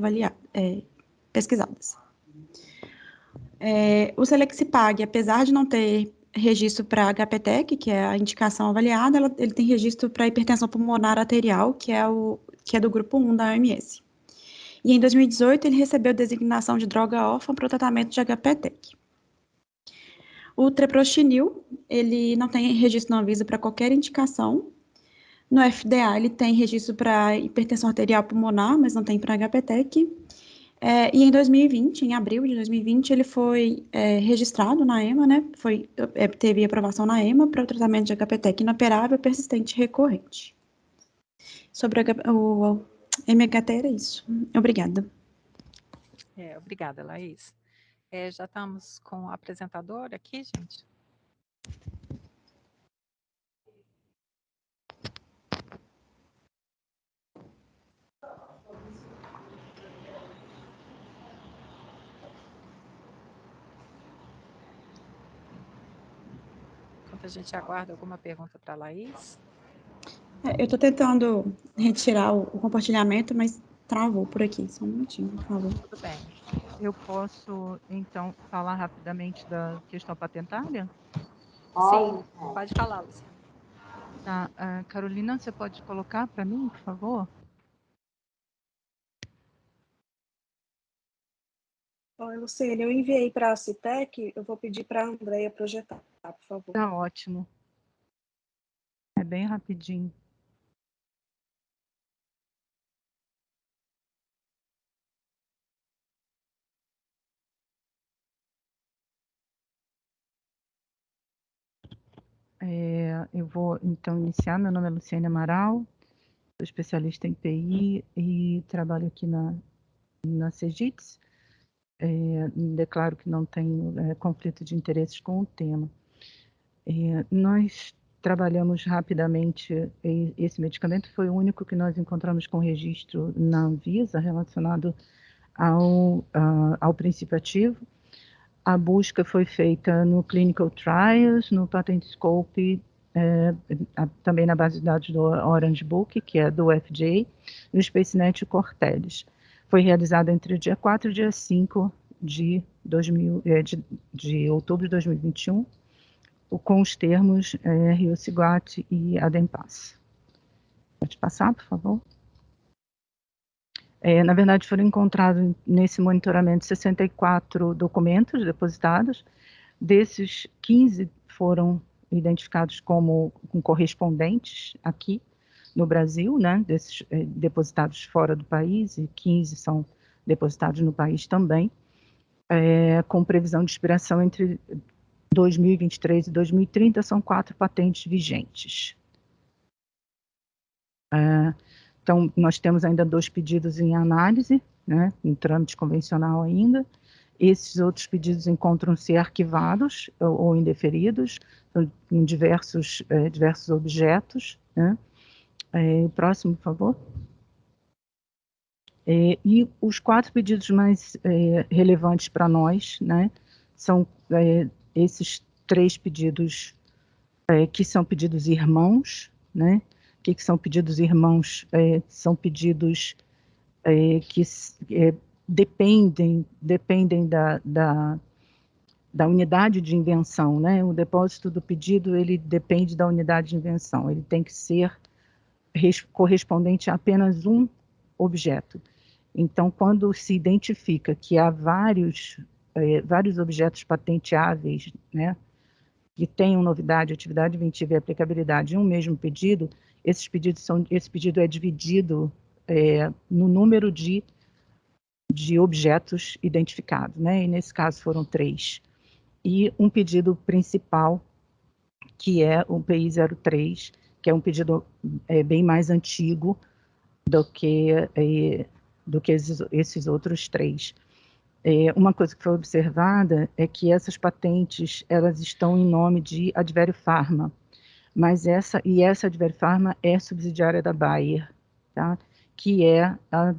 S8: pesquisadas. O Selexipag, apesar de não ter registro para HPTEC, que é a indicação avaliada, ele tem registro para hipertensão pulmonar arterial, que é do grupo 1 da OMS. E em 2018 ele recebeu designação de droga órfã para o tratamento de HPTEC. O Treprostinil, ele não tem registro na Anvisa para qualquer indicação. No FDA, ele tem registro para hipertensão arterial pulmonar, mas não tem para HPTEC. E em 2020, em abril de 2020, ele foi registrado na EMA, né? Teve aprovação na EMA para o tratamento de HPTEC inoperável, persistente e recorrente. Sobre o MHT era isso. Obrigada.
S5: Obrigada, Laís. Já estamos com o apresentador aqui, gente? Enquanto a gente aguarda alguma pergunta para a Laís.
S8: Eu estou tentando retirar o compartilhamento, mas travou por aqui. Só um minutinho, por favor.
S5: Tudo bem.
S9: Eu posso, então, falar rapidamente da questão patentária?
S5: Sim, pode falar, Luciana.
S9: Tá. Carolina, você pode colocar para mim, por favor?
S10: Oi, Luciane, eu enviei para a Citec, eu vou pedir para a Andrea projetar, por favor.
S9: Tá ótimo. É bem rapidinho. Eu vou, então, iniciar. Meu nome é Luciane Amaral, sou especialista em TI e trabalho aqui na CEGITS. declaro que não tenho conflito de interesses com o tema. Nós trabalhamos rapidamente, esse medicamento foi o único que nós encontramos com registro na Anvisa relacionado ao princípio ativo. A busca foi feita no Clinical Trials, no Patent Scope, também na base de dados do Orange Book, que é do FDA, e o SpaceNet e o Cortellis. Foi realizada entre o dia 4 e o dia 5 de outubro de 2021, com os termos Rio-Ciguat e Adempas. Pode passar, por favor? Na verdade, foram encontrados nesse monitoramento 64 documentos depositados. Desses, 15 foram identificados como correspondentes aqui no Brasil, né? Desses depositados fora do país, e 15 são depositados no país também, com previsão de expiração entre 2023 e 2030, são 4 patentes vigentes. Então, nós temos ainda 2 pedidos em análise, né, em trâmite convencional ainda. Esses outros pedidos encontram-se arquivados ou indeferidos em diversos objetos, né. O próximo, por favor. E os 4 pedidos mais relevantes para nós, né, são esses 3 pedidos que são pedidos irmãos, né. O que são pedidos irmãos? São pedidos que dependem da unidade de invenção, né? O depósito do pedido, ele depende da unidade de invenção, ele tem que ser correspondente a apenas um objeto. Então, quando se identifica que há vários objetos patenteáveis, né, que tenham novidade, atividade inventiva e aplicabilidade em um mesmo pedido, esse pedido é dividido no número de objetos identificados, né? E nesse caso foram 3. E um pedido principal, que é o PI 03, que é um pedido bem mais antigo do que esses outros 3. Uma coisa que foi observada é que essas patentes, elas estão em nome de Advério Pharma, mas essa Advério Pharma é subsidiária da Bayer, tá? Que é a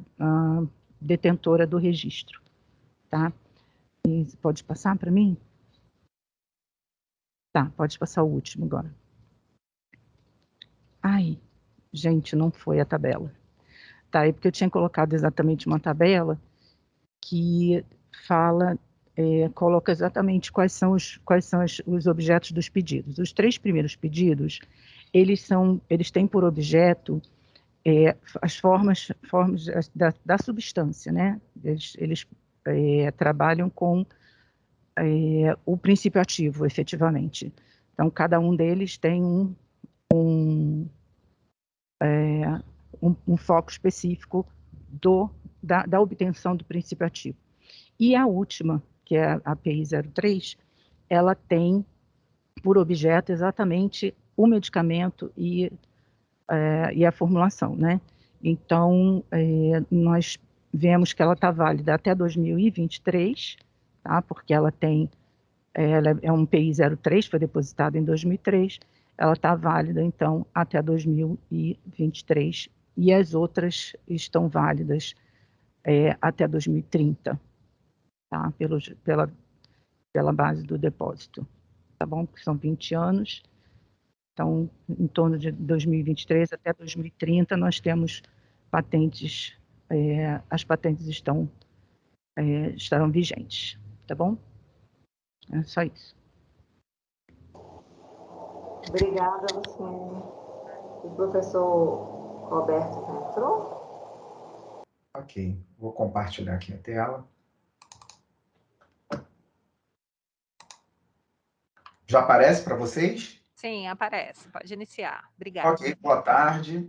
S9: detentora do registro, tá? E pode passar para mim? Tá, pode passar o último agora. Ai, gente, não foi a tabela. Tá, é porque eu tinha colocado exatamente uma tabela que fala, coloca exatamente quais são os objetos dos pedidos. Os 3 primeiros pedidos, eles têm por objeto as formas da substância, né? Eles trabalham com o princípio ativo, efetivamente. Então, cada um deles tem um foco específico da obtenção do princípio ativo. E a última, que é a API 03, ela tem por objeto exatamente o medicamento e a formulação, né? Então, nós vemos que ela está válida até 2023, tá? Porque ela é um PI 03, foi depositada em 2003, ela está válida, então, até 2023, e as outras estão válidas até 2030, tá? Pela base do depósito, tá bom? Porque são 20 anos, então, em torno de 2023 até 2030, nós temos patentes, as patentes estarão vigentes, tá bom? É só isso.
S1: Obrigada, Luciene. O professor Roberto já entrou?
S11: Ok, vou compartilhar aqui a tela. Já aparece para vocês?
S5: Sim, aparece. Pode iniciar. Obrigada.
S11: Ok, boa tarde.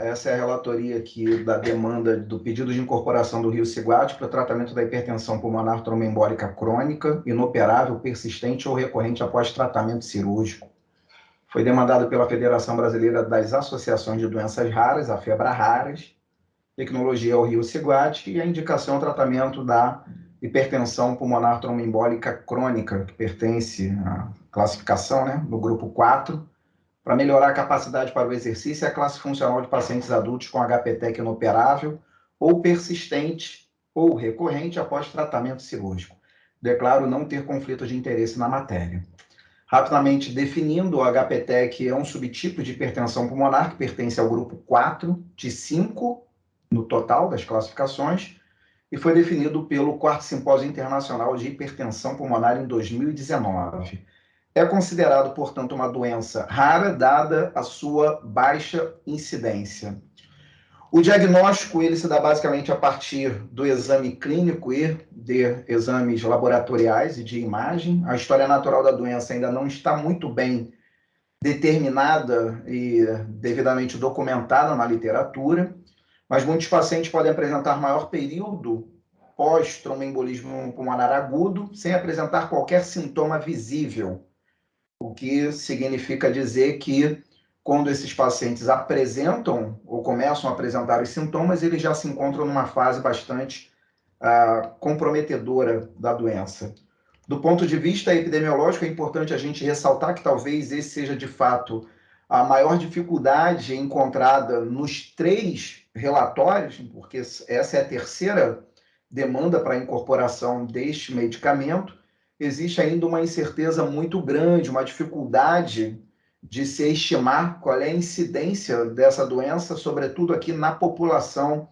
S11: Essa é a relatoria aqui da demanda do pedido de incorporação do Rio-Ciguat para o tratamento da hipertensão pulmonar tromboembólica crônica, inoperável, persistente ou recorrente após tratamento cirúrgico. Foi demandado pela Federação Brasileira das Associações de Doenças Raras, a FEBRA-Raras, tecnologia é o Rio-Ciguat, e a indicação ao tratamento da hipertensão pulmonar tromboembólica crônica, que pertence à classificação, né, do grupo 4, para melhorar a capacidade para o exercício e a classe funcional de pacientes adultos com HPTEC inoperável ou persistente ou recorrente após tratamento cirúrgico. Declaro não ter conflito de interesse na matéria. Rapidamente definindo, o HPTEC é um subtipo de hipertensão pulmonar que pertence ao grupo 4, de 5 no total das classificações, e foi definido pelo 4º Simpósio Internacional de Hipertensão Pulmonar em 2019. É considerado, portanto, uma doença rara, dada a sua baixa incidência. O diagnóstico ele se dá basicamente a partir do exame clínico e de exames laboratoriais e de imagem. A história natural da doença ainda não está muito bem determinada e devidamente documentada na literatura, mas muitos pacientes podem apresentar maior período pós-tromboembolismo pulmonar agudo sem apresentar qualquer sintoma visível, o que significa dizer que quando esses pacientes apresentam ou começam a apresentar os sintomas, eles já se encontram numa fase bastante comprometedora da doença. Do ponto de vista epidemiológico, é importante a gente ressaltar que talvez esse seja, de fato, a maior dificuldade encontrada nos 3 relatórios, porque essa é a terceira demanda para a incorporação deste medicamento. Existe ainda uma incerteza muito grande, uma dificuldade de se estimar qual é a incidência dessa doença, sobretudo aqui na população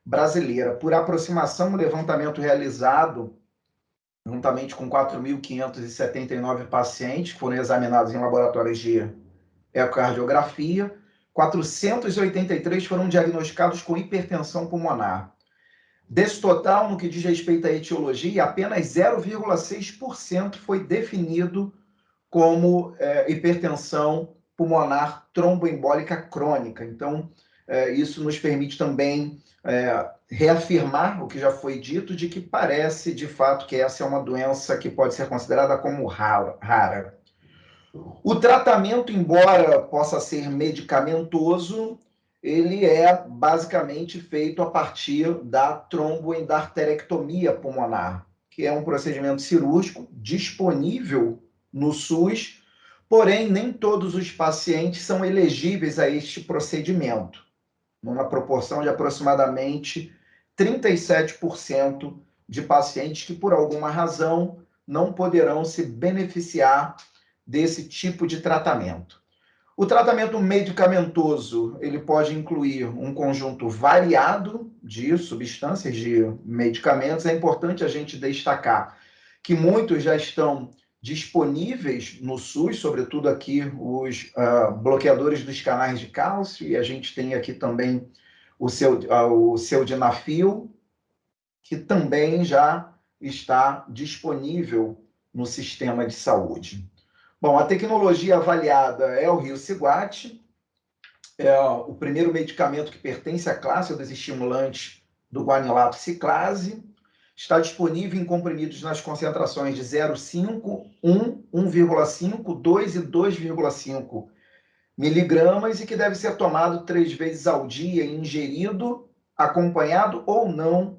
S11: brasileira. Por aproximação, o levantamento realizado, juntamente com 4.579 pacientes que foram examinados em laboratórios de ecocardiografia, 483 foram diagnosticados com hipertensão pulmonar. Desse total, no que diz respeito à etiologia, apenas 0,6% foi definido como hipertensão pulmonar tromboembólica crônica. Então, isso nos permite também reafirmar o que já foi dito, de que parece, de fato, que essa é uma doença que pode ser considerada como rara. O tratamento, embora possa ser medicamentoso, ele é basicamente feito a partir da tromboendarterectomia pulmonar, que é um procedimento cirúrgico disponível no SUS, porém nem todos os pacientes são elegíveis a este procedimento, numa proporção de aproximadamente 37% de pacientes que, por alguma razão, não poderão se beneficiar desse tipo de tratamento. O tratamento medicamentoso, ele pode incluir um conjunto variado de substâncias, de medicamentos. É importante a gente destacar que muitos já estão disponíveis no SUS, sobretudo aqui os bloqueadores dos canais de cálcio, e a gente tem aqui também o sildenafil, que também já está disponível no sistema de saúde. Bom, a tecnologia avaliada é o Rilsiguat, é o primeiro medicamento que pertence à classe dos estimulantes do guanilato ciclase. Está disponível em comprimidos nas concentrações de 0,5, 1, 1,5, 2 e 2,5 miligramas e que deve ser tomado 3 vezes ao dia, ingerido, acompanhado ou não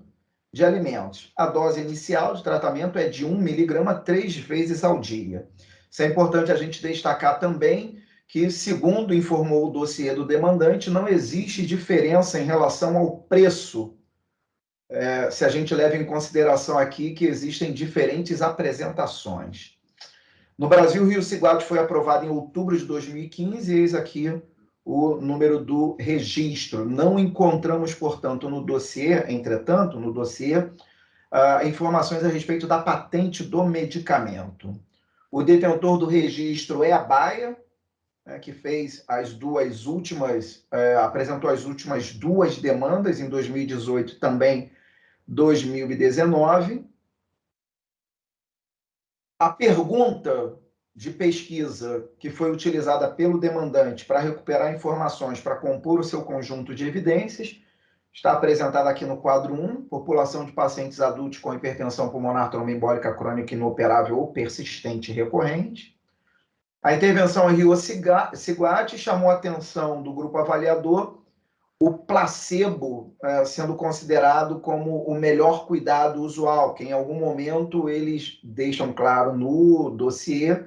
S11: de alimentos. A dose inicial de tratamento é de 1 miligrama 3 vezes ao dia. Isso é importante a gente destacar também que, segundo informou o dossiê do demandante, não existe diferença em relação ao preço, se a gente leva em consideração aqui que existem diferentes apresentações. No Brasil, o Rilsiguat foi aprovado em outubro de 2015, e eis aqui o número do registro. Não encontramos, portanto, no dossiê, entretanto, no dossiê, informações a respeito da patente do medicamento. O detentor do registro é a Baia, que fez apresentou as últimas 2 demandas, em 2018 e também 2019. A pergunta de pesquisa que foi utilizada pelo demandante para recuperar informações para compor o seu conjunto de evidências está apresentada aqui no quadro 1, população de pacientes adultos com hipertensão pulmonar tromboembólica crônica inoperável ou persistente recorrente. A intervenção Rilsiguat chamou a atenção do grupo avaliador o placebo sendo considerado como o melhor cuidado usual, que em algum momento eles deixam claro no dossiê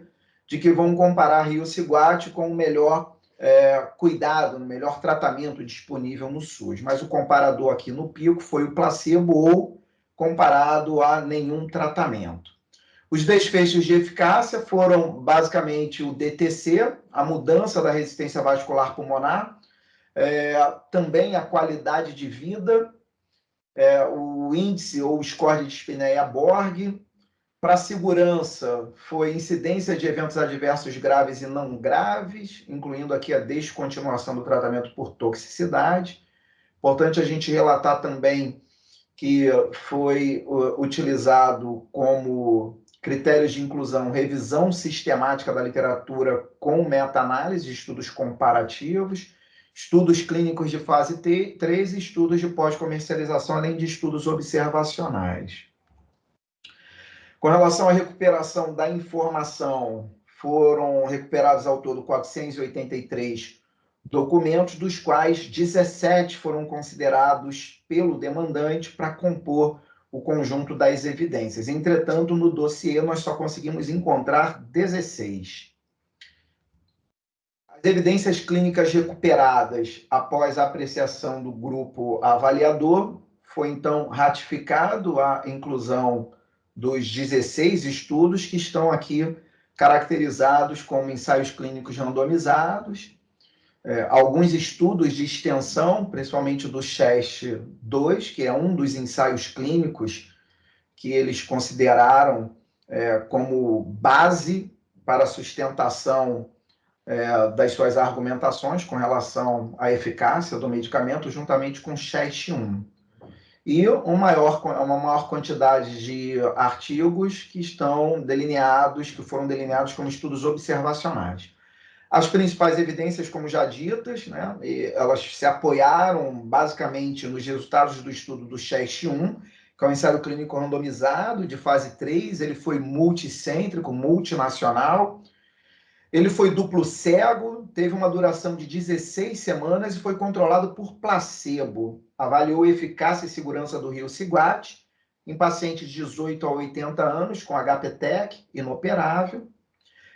S11: de que vão comparar Rio-Siguate com o melhor cuidado, o melhor tratamento disponível no SUS. Mas o comparador aqui no pico foi o placebo ou comparado a nenhum tratamento. Os desfechos de eficácia foram basicamente o DTC, a mudança da resistência vascular pulmonar, também a qualidade de vida, o índice ou score de dispneia Borg. Para a segurança, foi incidência de eventos adversos graves e não graves, incluindo aqui a descontinuação do tratamento por toxicidade. Importante a gente relatar também que foi utilizado como critérios de inclusão revisão sistemática da literatura com meta-análise, estudos comparativos, estudos clínicos de fase 3 e estudos de pós-comercialização, além de estudos observacionais. Com relação à recuperação da informação, foram recuperados ao todo 483 documentos, dos quais 17 foram considerados pelo demandante para compor o conjunto das evidências. Entretanto, no dossiê, nós só conseguimos encontrar 16. As evidências clínicas recuperadas após a apreciação do grupo avaliador, foi então ratificado a inclusão dos 16 estudos que estão aqui caracterizados como ensaios clínicos randomizados, alguns estudos de extensão, principalmente do CHEST-2, que é um dos ensaios clínicos que eles consideraram como base para a sustentação das suas argumentações com relação à eficácia do medicamento, juntamente com o CHEST-1. E uma maior quantidade de artigos que foram delineados como estudos observacionais. As principais evidências, como já ditas, né, elas se apoiaram basicamente nos resultados do estudo do CHEST-1, que é um ensaio clínico randomizado de fase 3, ele foi multicêntrico, multinacional, ele foi duplo cego, teve uma duração de 16 semanas e foi controlado por placebo. Avaliou eficácia e segurança do Rio-Siguate em pacientes de 18 a 80 anos com HPTEC inoperável,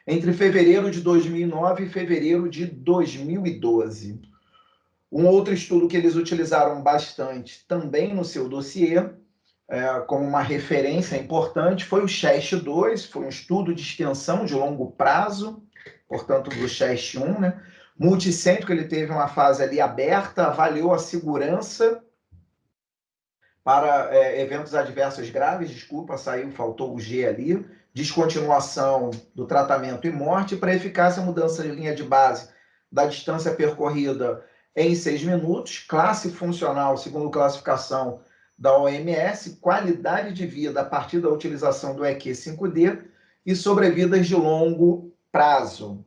S11: entre fevereiro de 2009 e fevereiro de 2012. Um outro estudo que eles utilizaram bastante também no seu dossiê, como uma referência importante, foi o CHEST-2, foi um estudo de extensão de longo prazo, portanto, do CHEST-1, né? Multicêntrico, ele teve uma fase ali aberta, avaliou a segurança para eventos adversos graves, faltou o G ali, descontinuação do tratamento e morte, para eficácia mudança de linha de base da distância percorrida em 6 minutos, classe funcional, segundo classificação da OMS, qualidade de vida a partir da utilização do EQ5D e sobrevidas de longo prazo.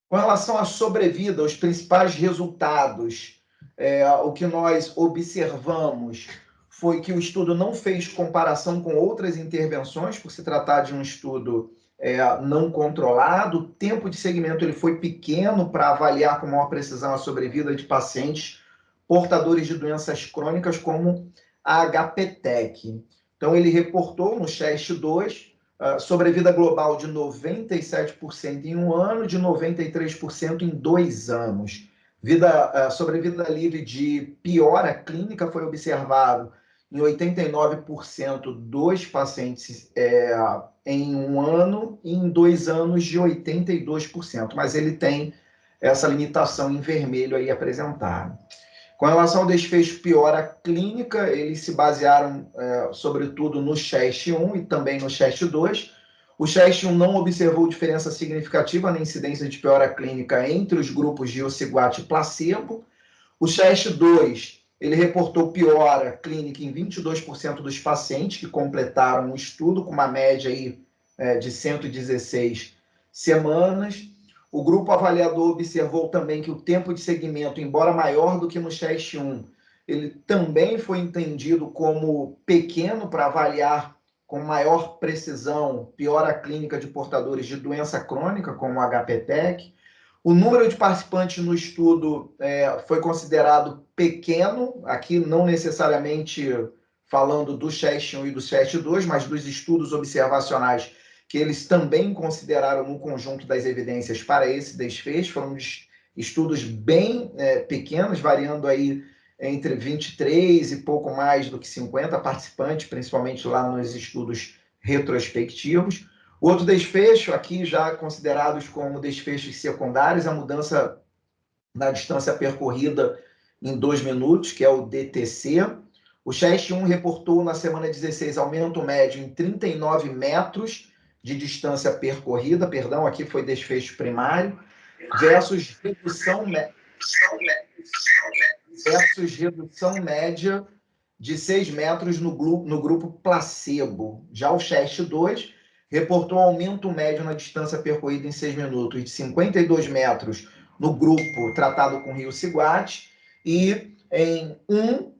S11: Com relação à sobrevida, os principais resultados, o que nós observamos foi que o estudo não fez comparação com outras intervenções, por se tratar de um estudo não controlado. O tempo de segmento ele foi pequeno para avaliar com maior precisão a sobrevida de pacientes portadores de doenças crônicas como a HPTEC. Então, ele reportou no CHEST-2 sobrevida global de 97% em 1 ano, de 93% em 2 anos. Sobrevida livre de piora clínica foi observado em 89% dos pacientes em 1 ano e em 2 anos de 82%, mas ele tem essa limitação em vermelho aí apresentada. Com relação ao desfecho piora clínica, eles se basearam, sobretudo, no CHEST-1 e também no CHEST-2. O CHEST-1 não observou diferença significativa na incidência de piora clínica entre os grupos de Rio-Siguate e placebo. O CHEST-2, ele reportou piora clínica em 22% dos pacientes que completaram o estudo, com uma média aí, de 116 semanas. O grupo avaliador observou também que o tempo de segmento, embora maior do que no CHEST-1, ele também foi entendido como pequeno para avaliar com maior precisão piora clínica de portadores de doença crônica, como o HPTEC. O número de participantes no estudo foi considerado pequeno, aqui não necessariamente falando do CHEST 1 e do CHEST 2, mas dos estudos observacionais que eles também consideraram no conjunto das evidências para esse desfecho. Foram estudos bem pequenos, variando aí entre 23 e pouco mais do que 50 participantes, principalmente lá nos estudos retrospectivos. Outro desfecho, aqui já considerados como desfechos secundários, a mudança na distância percorrida em 2 minutos, que é o DTC. O CHEST 1 reportou na semana 16 aumento médio em 39 metros de distância percorrida, perdão, aqui foi desfecho primário, versus redução média de 6 metros no grupo placebo. Já o CHEST 2 reportou aumento médio na distância percorrida em 6 minutos de 52 metros no grupo tratado com Rio-Ciguate e em ano,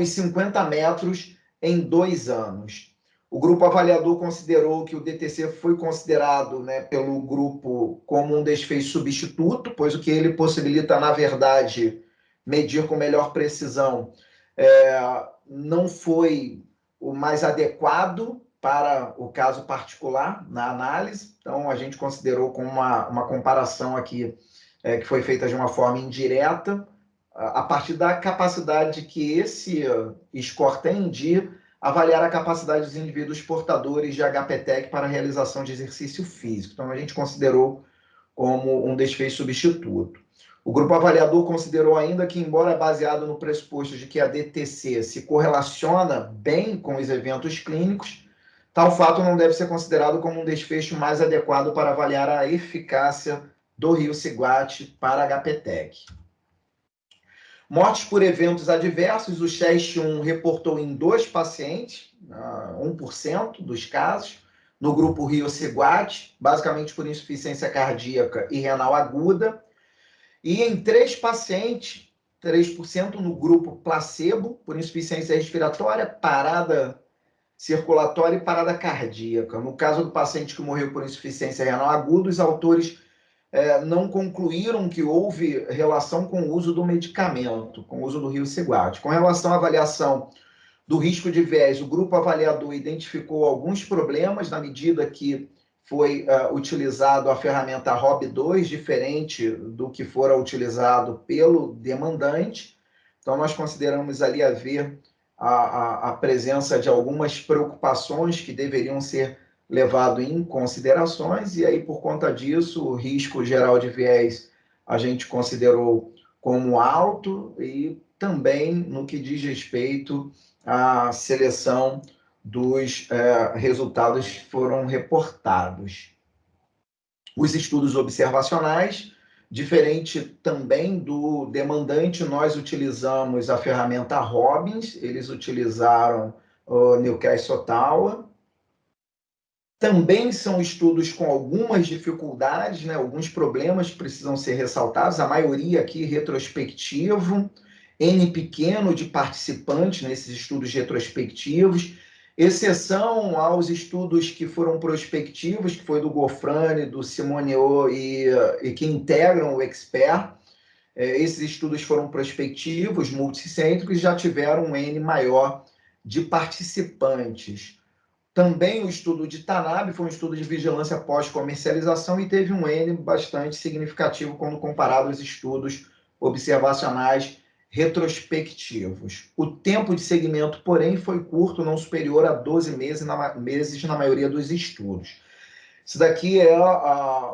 S11: e 50 metros em 2 anos. O grupo avaliador considerou que o DTC foi considerado, pelo grupo como um desfecho substituto, pois o que ele possibilita, na verdade, medir com melhor precisão, não foi o mais adequado para o caso particular na análise. Então, a gente considerou como uma comparação aqui que foi feita de uma forma indireta, a partir da capacidade que esse score tem de avaliar a capacidade dos indivíduos portadores de HPTEC para a realização de exercício físico. Então, a gente considerou como um desfecho substituto. O grupo avaliador considerou ainda que, embora baseado no pressuposto de que a DTC se correlaciona bem com os eventos clínicos, tal fato não deve ser considerado como um desfecho mais adequado para avaliar a eficácia do Rio-Ciguate para HPTEC. Mortes por eventos adversos, o CHEST 1 reportou em 2 pacientes, 1% dos casos, no grupo Rio-Ciguate, basicamente por insuficiência cardíaca e renal aguda, e em 3 pacientes, 3% no grupo placebo, por insuficiência respiratória, parada circulatória e parada cardíaca. No caso do paciente que morreu por insuficiência renal aguda, os autores não concluíram que houve relação com o uso do medicamento, com o uso do Rio-Ciguate. Com relação à avaliação do risco de viés, o grupo avaliador identificou alguns problemas na medida que foi utilizado a ferramenta ROB2, diferente do que fora utilizado pelo demandante. Então, nós consideramos ali haver a presença de algumas preocupações que deveriam ser levado em considerações, e aí, por conta disso, o risco geral de viés a gente considerou como alto, e também no que diz respeito à seleção dos resultados que foram reportados. Os estudos observacionais, diferente também do demandante, nós utilizamos a ferramenta Robbins, eles utilizaram o Newcastle Ottawa. Também são estudos com algumas dificuldades, alguns problemas que precisam ser ressaltados, a maioria aqui retrospectivo, N pequeno de participantes nesses estudos retrospectivos, exceção aos estudos que foram prospectivos, que foi do Gofrani, do Simoniot e que integram o Expert. Esses estudos foram prospectivos, multicêntricos, e já tiveram um N maior de participantes. Também o estudo de TANAB foi um estudo de vigilância pós-comercialização e teve um N bastante significativo quando comparado aos estudos observacionais retrospectivos. O tempo de segmento, porém, foi curto, não superior a 12 meses na maioria dos estudos. Isso daqui é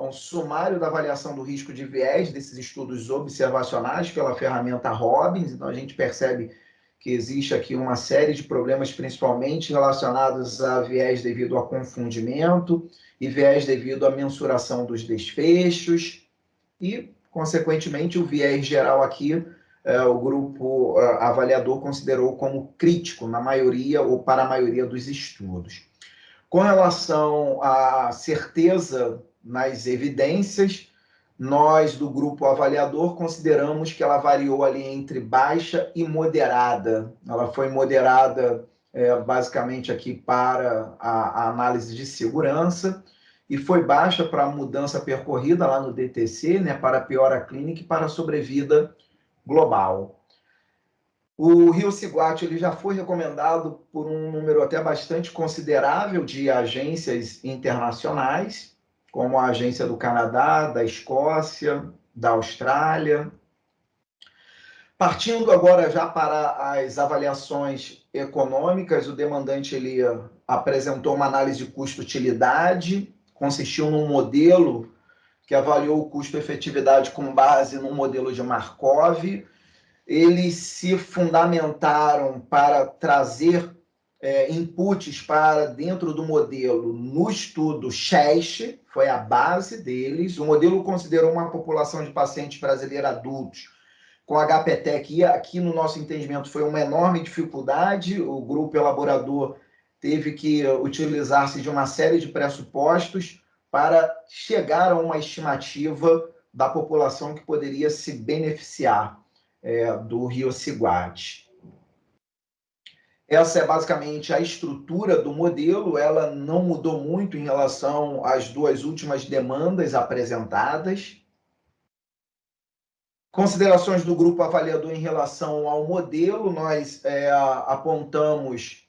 S11: um sumário da avaliação do risco de viés desses estudos observacionais pela ferramenta Robbins. Então, a gente percebe que existe aqui uma série de problemas, principalmente relacionados a viés devido a confundimento e viés devido à mensuração dos desfechos e, consequentemente, o viés geral aqui, o grupo avaliador considerou como crítico na maioria ou para a maioria dos estudos. Com relação à certeza nas evidências, nós, do grupo avaliador, consideramos que ela variou ali entre baixa e moderada. Ela foi moderada, basicamente, aqui para a análise de segurança, e foi baixa para a mudança percorrida lá no DTC, né, para a piora clínica e para a sobrevida global. O Rio Siguate ele já foi recomendado por um número até bastante considerável de agências internacionais, como a Agência do Canadá, da Escócia, da Austrália. Partindo agora já para as avaliações econômicas, o demandante ele apresentou uma análise de custo-utilidade, consistiu num modelo que avaliou o custo-efetividade com base no modelo de Markov. Eles se fundamentaram para trazer inputs para dentro do modelo no estudo CHEST, foi a base deles. O modelo considerou uma população de pacientes brasileiros adultos com HPTEC, e aqui no nosso entendimento foi uma enorme dificuldade, o grupo elaborador teve que utilizar-se de uma série de pressupostos para chegar a uma estimativa da população que poderia se beneficiar do Rio Siguate. Essa é basicamente a estrutura do modelo, ela não mudou muito em relação às duas últimas demandas apresentadas. Considerações do grupo avaliador em relação ao modelo, nós apontamos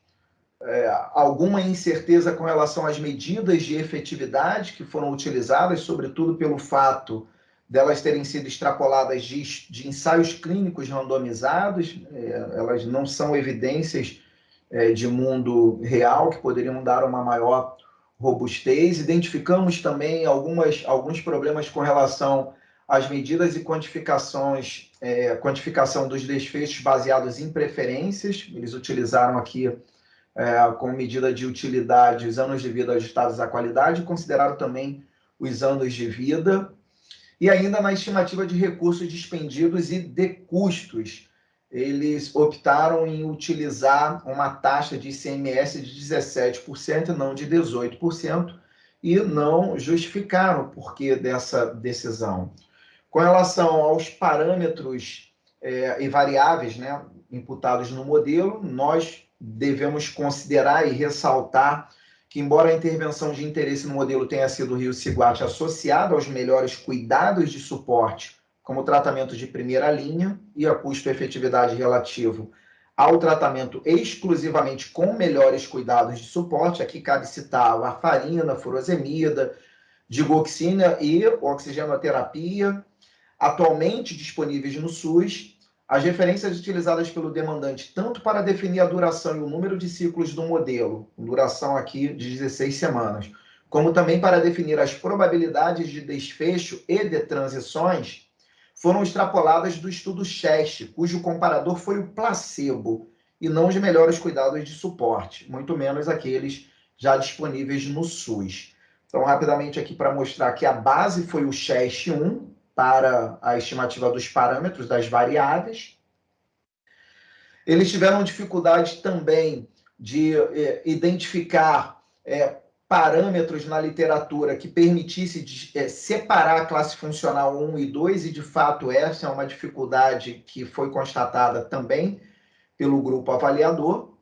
S11: alguma incerteza com relação às medidas de efetividade que foram utilizadas, sobretudo pelo fato delas terem sido extrapoladas de ensaios clínicos randomizados, elas não são evidências de mundo real que poderiam dar uma maior robustez. Identificamos também alguns problemas com relação às medidas e quantificação dos desfechos baseados em preferências. Eles utilizaram aqui como medida de utilidade os anos de vida ajustados à qualidade e consideraram também os anos de vida. E ainda na estimativa de recursos dispendidos e de custos, eles optaram em utilizar uma taxa de ICMS de 17% e não de 18%, e não justificaram o porquê dessa decisão. Com relação aos parâmetros e variáveis, né, imputados no modelo, nós devemos considerar e ressaltar que, embora a intervenção de interesse no modelo tenha sido o Rio Siguate associada aos melhores cuidados de suporte, como o tratamento de primeira linha e a custo-efetividade relativo ao tratamento exclusivamente com melhores cuidados de suporte, aqui cabe citar a warfarina, furosemida, digoxina e oxigenoterapia, atualmente disponíveis no SUS. As referências utilizadas pelo demandante, tanto para definir a duração e o número de ciclos do modelo, duração aqui de 16 semanas, como também para definir as probabilidades de desfecho e de transições, foram extrapoladas do estudo CHEST, cujo comparador foi o placebo, e não os melhores cuidados de suporte, muito menos aqueles já disponíveis no SUS. Então, rapidamente aqui para mostrar que a base foi o CHEST-1, para a estimativa dos parâmetros, das variáveis. Eles tiveram dificuldade também de identificar parâmetros na literatura que permitisse separar a classe funcional 1 e 2, e, de fato, essa é uma dificuldade que foi constatada também pelo grupo avaliador.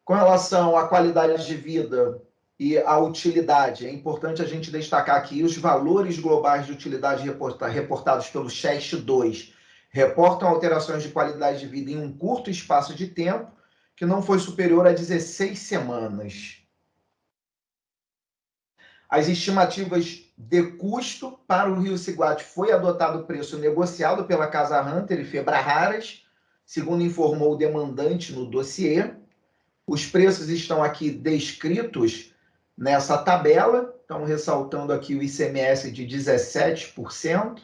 S11: Com relação à qualidade de vida e a utilidade, é importante a gente destacar aqui os valores globais de utilidade reportados pelo CHEST-2 reportam alterações de qualidade de vida em um curto espaço de tempo que não foi superior a 16 semanas. As estimativas de custo para o Rio Siguate foi adotado o preço negociado pela Casa Hunter e Febraharas, segundo informou o demandante no dossiê. Os preços estão aqui descritos nessa tabela, estão ressaltando aqui o ICMS de 17%,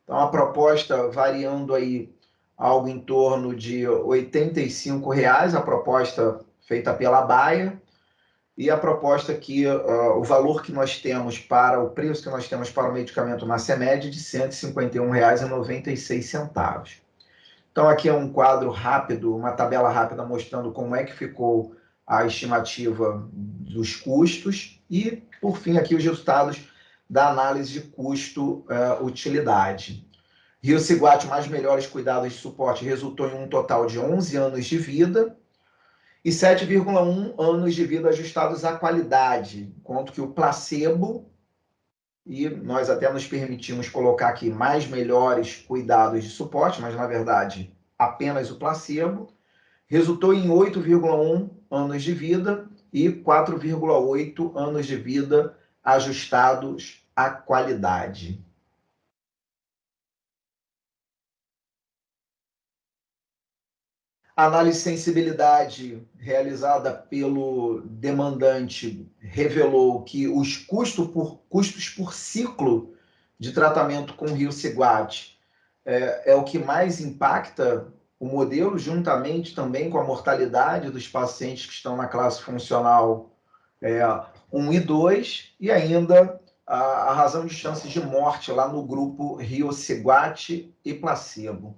S11: então a proposta variando aí algo em torno de R$ 85,00, a proposta feita pela Baia, e a proposta que o valor que nós temos para o preço que nós temos para o medicamento Macemed de R$ 151,96. Então aqui é um quadro rápido, uma tabela rápida mostrando como é que ficou a estimativa dos custos e, por fim, aqui os resultados da análise de custo-utilidade. Rio Siguate mais melhores cuidados de suporte resultou em um total de 11 anos de vida e 7,1 anos de vida ajustados à qualidade, enquanto que o placebo, e nós até nos permitimos colocar aqui mais melhores cuidados de suporte, mas na verdade apenas o placebo, resultou em 8,1 anos de vida e 4,8 anos de vida ajustados à qualidade. A análise de sensibilidade realizada pelo demandante revelou que os custos por ciclo de tratamento com Rio-Ciguat é o que mais impacta o modelo, juntamente também com a mortalidade dos pacientes que estão na classe funcional 1 e 2, e ainda a razão de chances de morte lá no grupo Rio-Ciguat e placebo.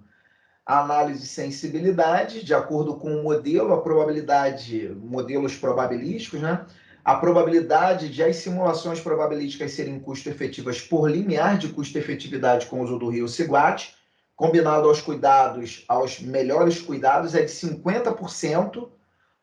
S11: A análise de sensibilidade, de acordo com o modelo, a probabilidade, modelos probabilísticos, né? A probabilidade de as simulações probabilísticas serem custo-efetivas por limiar de custo-efetividade com o uso do Rio-Ciguat, combinado aos cuidados, aos melhores cuidados, é de 50%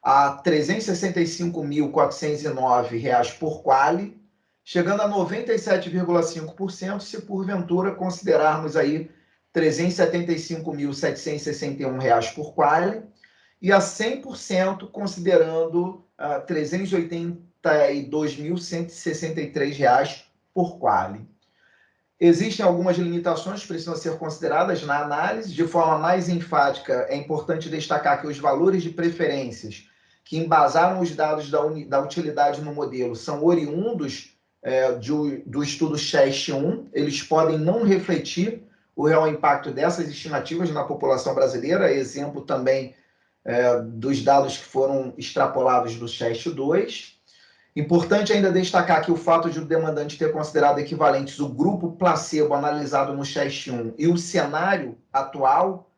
S11: a R$ 365.409 por quali, chegando a 97,5% se porventura considerarmos aí R$ 375.761 por quali, e a 100% considerando R$ 382.163 por quali. Existem algumas limitações que precisam ser consideradas na análise. De forma mais enfática, é importante destacar que os valores de preferências que embasaram os dados da utilidade no modelo são oriundos do estudo CHEST-1. Eles podem não refletir o real impacto dessas estimativas na população brasileira, exemplo também dos dados que foram extrapolados do CHEST-2. Importante ainda destacar que o fato de o demandante ter considerado equivalentes o grupo placebo analisado no CHEST-1 e o cenário atual,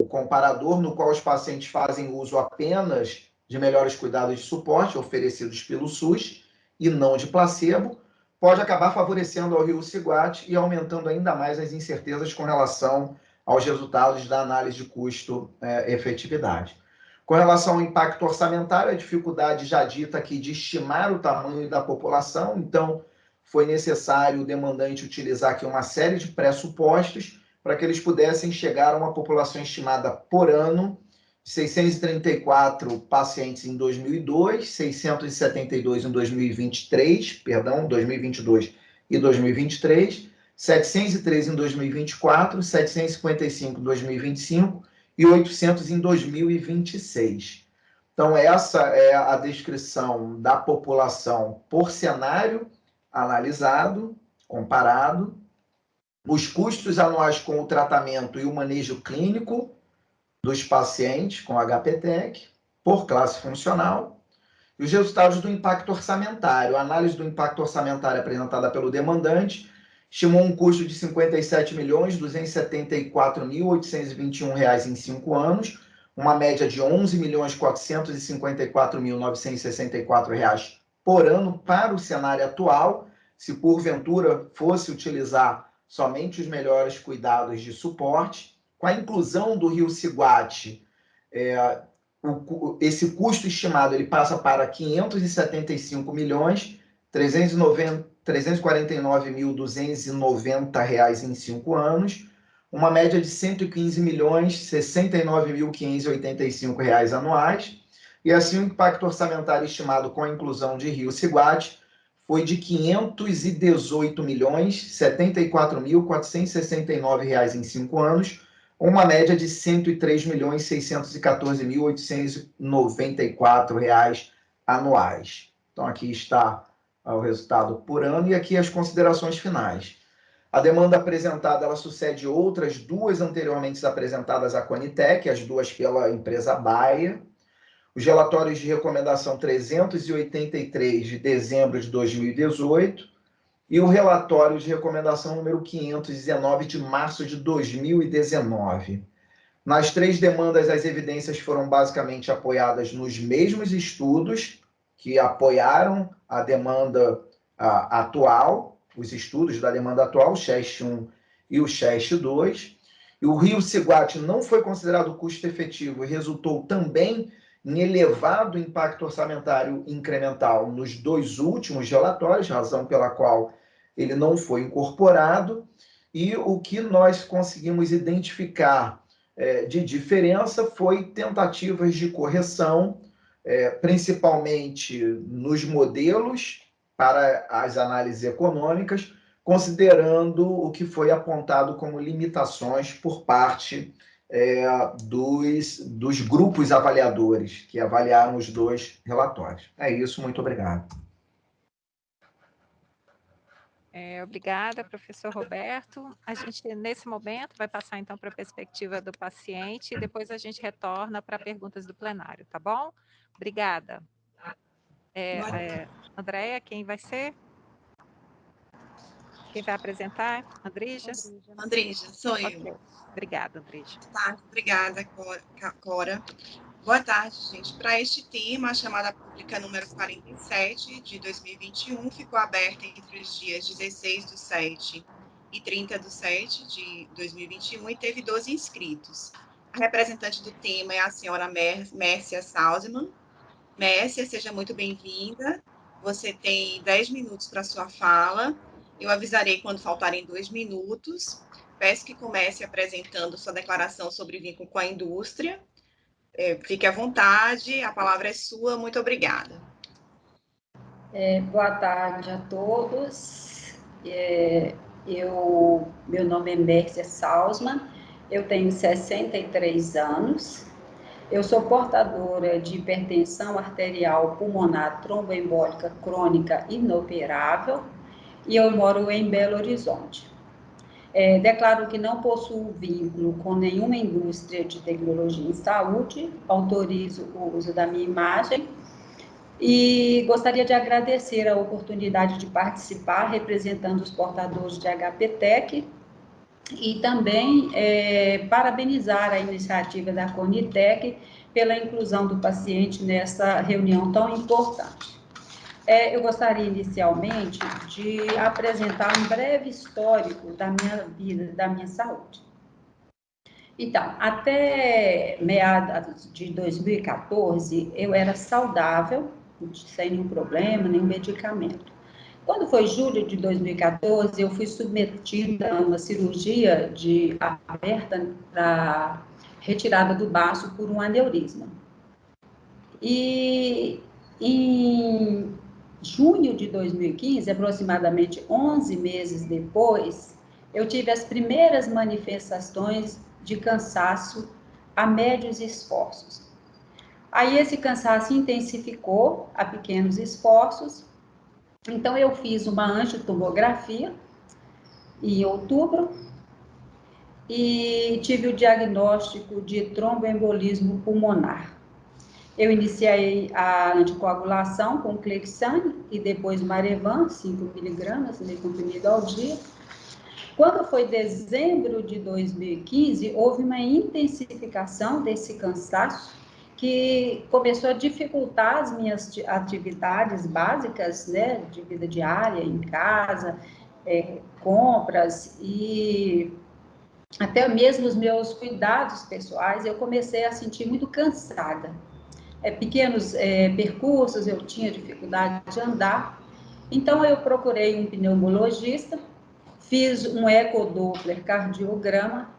S11: o comparador, no qual os pacientes fazem uso apenas de melhores cuidados de suporte oferecidos pelo SUS e não de placebo, pode acabar favorecendo ao Rio-Ciguat e aumentando ainda mais as incertezas com relação aos resultados da análise de custo-efetividade. Com relação ao impacto orçamentário, a dificuldade já dita aqui de estimar o tamanho da população, então foi necessário o demandante utilizar aqui uma série de pressupostos para que eles pudessem chegar a uma população estimada por ano, 634 pacientes em 2002, 672 em 2022 e 2023, 713 em 2024, 755 em 2025 e 800 em 2026. Então, essa é a descrição da população por cenário analisado, comparado, os custos anuais com o tratamento e o manejo clínico dos pacientes com HPTEC, por classe funcional, e os resultados do impacto orçamentário. A análise do impacto orçamentário apresentada pelo demandante estimou um custo de R$ 57.274.821 em 5 anos, uma média de R$ 11.454.964 por ano para o cenário atual, se porventura fosse utilizar somente os melhores cuidados de suporte. Com a inclusão do Rio-Ciguat, esse custo estimado ele passa para R$ 575.349.290 em 5 anos, uma média de R$ 115.069.585 anuais, e assim o impacto orçamentário estimado com a inclusão de Rio-Ciguat foi de R$ 518.074.469 em 5 anos, uma média de R$ 103.614.894 anuais. Então, aqui está o resultado por ano e aqui as considerações finais. A demanda apresentada, ela sucede outras duas anteriormente apresentadas à Conitec, as duas pela empresa Bayer. Os relatórios de recomendação 383 de dezembro de 2018 e o relatório de recomendação número 519 de março de 2019. Nas três demandas, as evidências foram basicamente apoiadas nos mesmos estudos que apoiaram a demanda atual, os estudos da demanda atual, o CHEST-1 e o CHEST-2. E o Rio-Ciguat não foi considerado custo efetivo e resultou também em elevado impacto orçamentário incremental nos 2 últimos relatórios, razão pela qual ele não foi incorporado, e o que nós conseguimos identificar de diferença foi tentativas de correção, principalmente nos modelos para as análises econômicas, considerando o que foi apontado como limitações por parte dos grupos avaliadores que avaliaram os 2 relatórios. É isso, muito obrigado.
S5: Obrigada, professor Roberto. A gente, nesse momento, vai passar, então, para a perspectiva do paciente e depois a gente retorna para perguntas do plenário, tá bom? Obrigada. Andréia, quem vai ser? Quem vai apresentar? Andrija?
S12: Andrija, sou eu.
S5: Okay. Obrigada, Andrija.
S12: Tá, obrigada, Cora. Boa tarde, gente. Para este tema, a chamada pública número 47 de 2021 ficou aberta entre os dias 16/7 e 30/7 de 2021 e teve 12 inscritos. A representante do tema é a senhora Mércia Salzman. Mércia, seja muito bem-vinda. Você tem 10 minutos para sua fala. Eu avisarei quando faltarem 2 minutos. Peço que comece apresentando sua declaração sobre vínculo com a indústria. Fique à vontade, a palavra é sua, muito obrigada.
S13: Boa tarde a todos. Meu nome é Mércia Salzman, eu tenho 63 anos, eu sou portadora de hipertensão arterial pulmonar tromboembólica crônica inoperável e eu moro em Belo Horizonte. Declaro que não possuo vínculo com nenhuma indústria de tecnologia em saúde, autorizo o uso da minha imagem e gostaria de agradecer a oportunidade de participar representando os portadores de HPTEC e também parabenizar a iniciativa da Conitec pela inclusão do paciente nessa reunião tão importante. Eu gostaria inicialmente de apresentar um breve histórico da minha vida, da minha saúde. Então, até meados de 2014, eu era saudável, sem nenhum problema, nenhum medicamento. Quando foi julho de 2014, eu fui submetida a uma cirurgia aberta para retirada do baço por um aneurisma. E em junho de 2015, aproximadamente 11 meses depois, eu tive as primeiras manifestações de cansaço a médios esforços. Aí esse cansaço intensificou a pequenos esforços, então eu fiz uma angiotomografia em outubro e tive o diagnóstico de tromboembolismo pulmonar. Eu iniciei a anticoagulação com Clexane e depois Marevan, 5 miligramas, meio comprimido ao dia. Quando foi dezembro de 2015, houve uma intensificação desse cansaço que começou a dificultar as minhas atividades básicas, né, de vida diária, em casa, compras e até mesmo os meus cuidados pessoais, eu comecei a sentir muito cansada. Pequenos percursos, eu tinha dificuldade de andar, então eu procurei um pneumologista, fiz um ecodoppler cardiograma,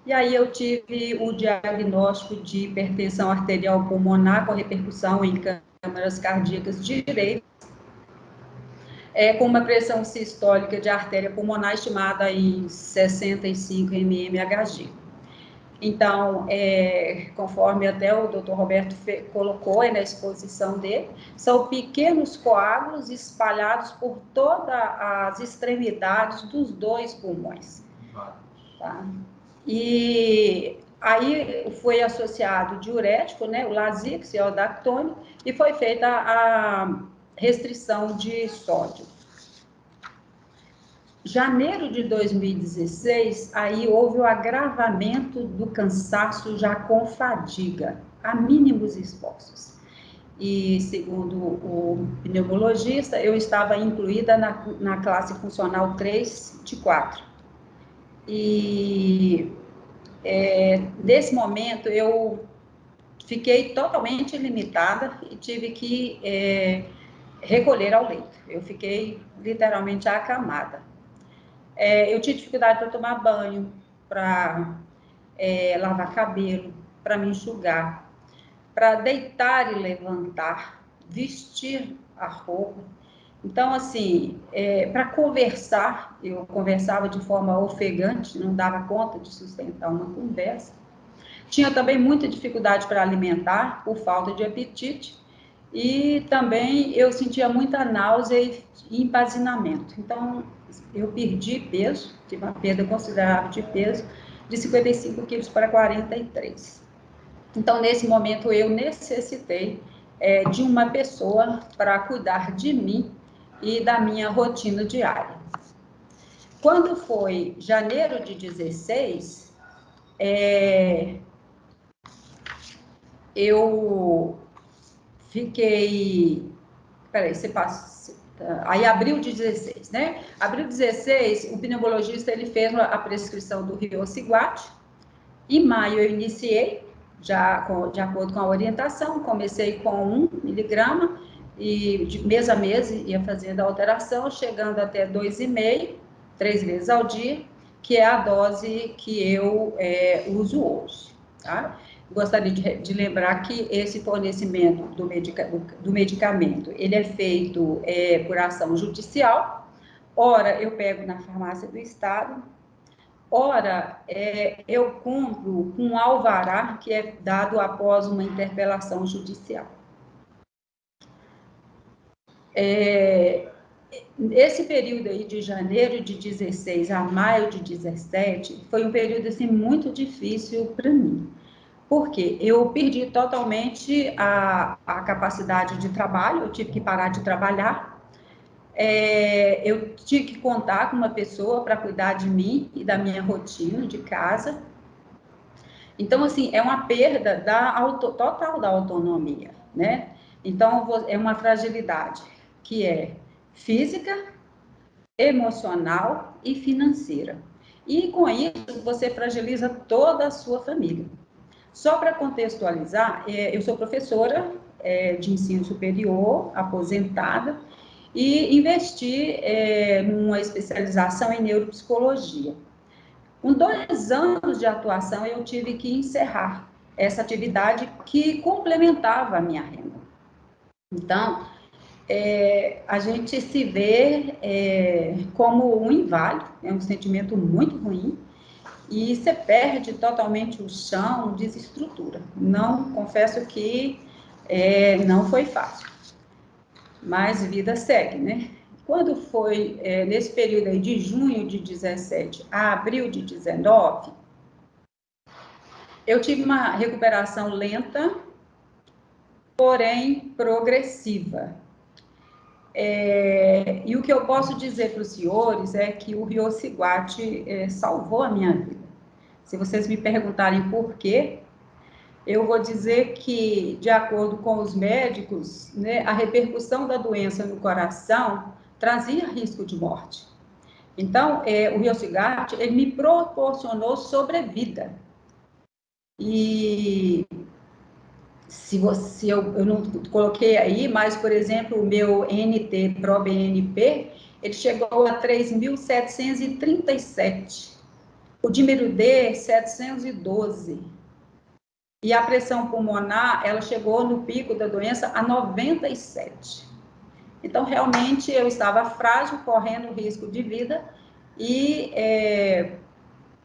S13: e aí eu tive o diagnóstico de hipertensão arterial pulmonar com repercussão em câmaras cardíacas direitas, com uma pressão sistólica de artéria pulmonar estimada em 65 mmHg. Então, conforme até o Dr. Roberto colocou na exposição dele, são pequenos coágulos espalhados por todas as extremidades dos 2 pulmões. Tá? E aí foi associado o diurético, né, o Lasix e o Dactone, e foi feita a restrição de sódio. Janeiro de 2016, aí houve o agravamento do cansaço já com fadiga, a mínimos esforços. E, segundo o pneumologista, eu estava incluída na classe funcional 3 de 4. E, nesse momento, eu fiquei totalmente limitada e tive que recolher ao leito. Eu fiquei literalmente acamada. Eu tive dificuldade para tomar banho, para lavar cabelo, para me enxugar, para deitar e levantar, vestir a roupa. Então, assim, para conversar, eu conversava de forma ofegante, não dava conta de sustentar uma conversa. Tinha também muita dificuldade para alimentar, por falta de apetite, e também eu sentia muita náusea e empazinamento. Então, eu perdi peso, tive uma perda considerável de peso, de 55 quilos para 43. Então, nesse momento, eu necessitei de uma pessoa para cuidar de mim e da minha rotina diária. Quando foi janeiro de 16, eu fiquei... Peraí, você passa... Aí, abril de 16, né? Abril de 16, o pneumologista, ele fez a prescrição do Riociguat. Em maio, eu iniciei, já de acordo com a orientação, comecei com 1 miligrama, e de mês a mês ia fazendo a alteração, chegando até 2,5, 3 vezes ao dia, que é a dose que eu uso hoje, tá? Gostaria de lembrar que esse fornecimento do medicamento, ele é feito por ação judicial. Ora, eu pego na farmácia do estado, ora, eu compro com alvará, que é dado após uma interpelação judicial. Esse período aí de janeiro de 16 a maio de 17 foi um período assim, muito difícil para mim. Porque eu perdi totalmente a capacidade de trabalho, eu tive que parar de trabalhar. Eu tive que contar com uma pessoa para cuidar de mim e da minha rotina de casa. Então, assim, é uma perda total da autonomia, né? Então, é uma fragilidade que é física, emocional e financeira. E, com isso, você fragiliza toda a sua família. Só para contextualizar, eu sou professora de ensino superior, aposentada, e investi numa especialização em neuropsicologia. Com 2 anos de atuação, eu tive que encerrar essa atividade que complementava a minha renda. Então, a gente se vê como um inválido, é um sentimento muito ruim, e você perde totalmente o chão, desestrutura. Não, confesso que não foi fácil, mas vida segue, né? Quando foi nesse período aí de junho de 17 a abril de 19, eu tive uma recuperação lenta, porém progressiva. E o que eu posso dizer para os senhores é que o Riociguat salvou a minha vida. Se vocês me perguntarem por quê, eu vou dizer que, de acordo com os médicos, né, a repercussão da doença no coração trazia risco de morte. Então, o Riociguat, ele me proporcionou sobrevida. E eu não coloquei aí, mas, por exemplo, o meu NT-proBNP, ele chegou a 3.737. O dímero D, 712. E a pressão pulmonar, ela chegou no pico da doença a 97. Então, realmente, eu estava frágil, correndo risco de vida e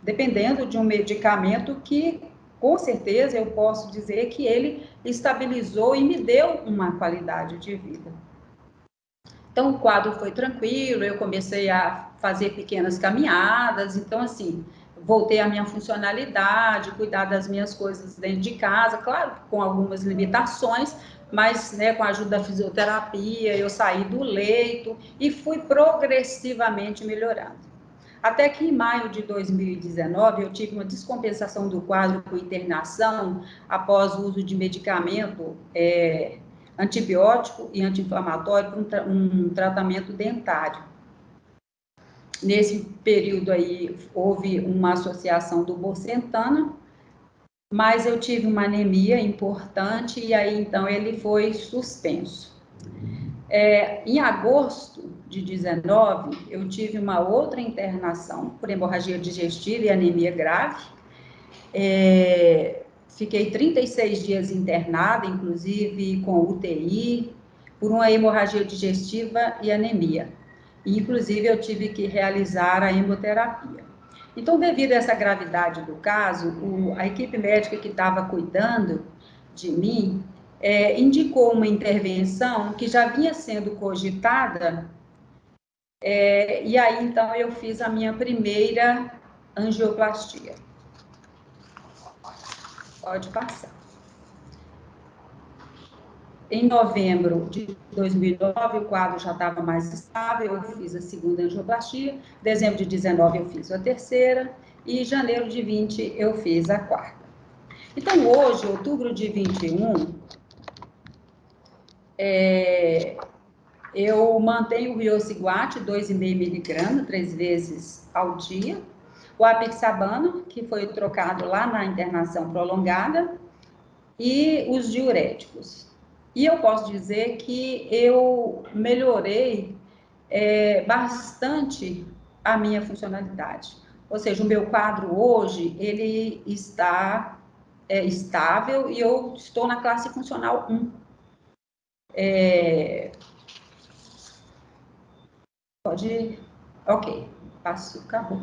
S13: dependendo de um medicamento que, com certeza, eu posso dizer que ele estabilizou e me deu uma qualidade de vida. Então, o quadro foi tranquilo, eu comecei a fazer pequenas caminhadas, então, assim, voltei à minha funcionalidade, cuidar das minhas coisas dentro de casa, claro, com algumas limitações, mas, né, com a ajuda da fisioterapia, eu saí do leito e fui progressivamente melhorando. Até que em maio de 2019, eu tive uma descompensação do quadro com internação após o uso de medicamento antibiótico e anti-inflamatório para um tratamento dentário. Nesse período aí, houve uma associação do Borsentana, mas eu tive uma anemia importante e aí então ele foi suspenso. Em agosto de 19, eu tive uma outra internação por hemorragia digestiva e anemia grave. Fiquei 36 dias internada, inclusive com UTI, por uma hemorragia digestiva e anemia. E, inclusive, eu tive que realizar a hemoterapia. Então, devido a essa gravidade do caso, a equipe médica que estava cuidando de mim indicou uma intervenção que já vinha sendo cogitada, e aí, então, eu fiz a minha primeira angioplastia. Pode passar. Em novembro de 2009, o quadro já estava mais estável, eu fiz a segunda angioplastia. Dezembro de 19, eu fiz a terceira. E em janeiro de 20, eu fiz a quarta. Então, hoje, outubro de 21, eu mantenho o riociguate, 2,5 miligramas, 3 vezes ao dia. O apixabano, que foi trocado lá na internação prolongada. E os diuréticos. E eu posso dizer que eu melhorei bastante a minha funcionalidade. Ou seja, o meu quadro hoje, ele está estável e eu estou na classe funcional 1. Pode... Ok, passo, acabou.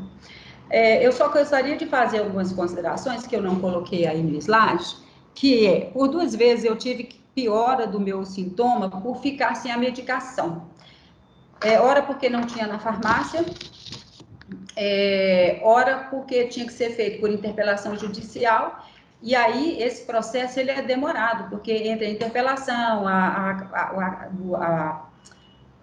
S13: Eu só gostaria de fazer algumas considerações que eu não coloquei aí no slide, que por 2 vezes eu tive piora do meu sintoma por ficar sem a medicação. Ora porque não tinha na farmácia, ora porque tinha que ser feito por interpelação judicial, e aí esse processo ele é demorado, porque entre a interpelação,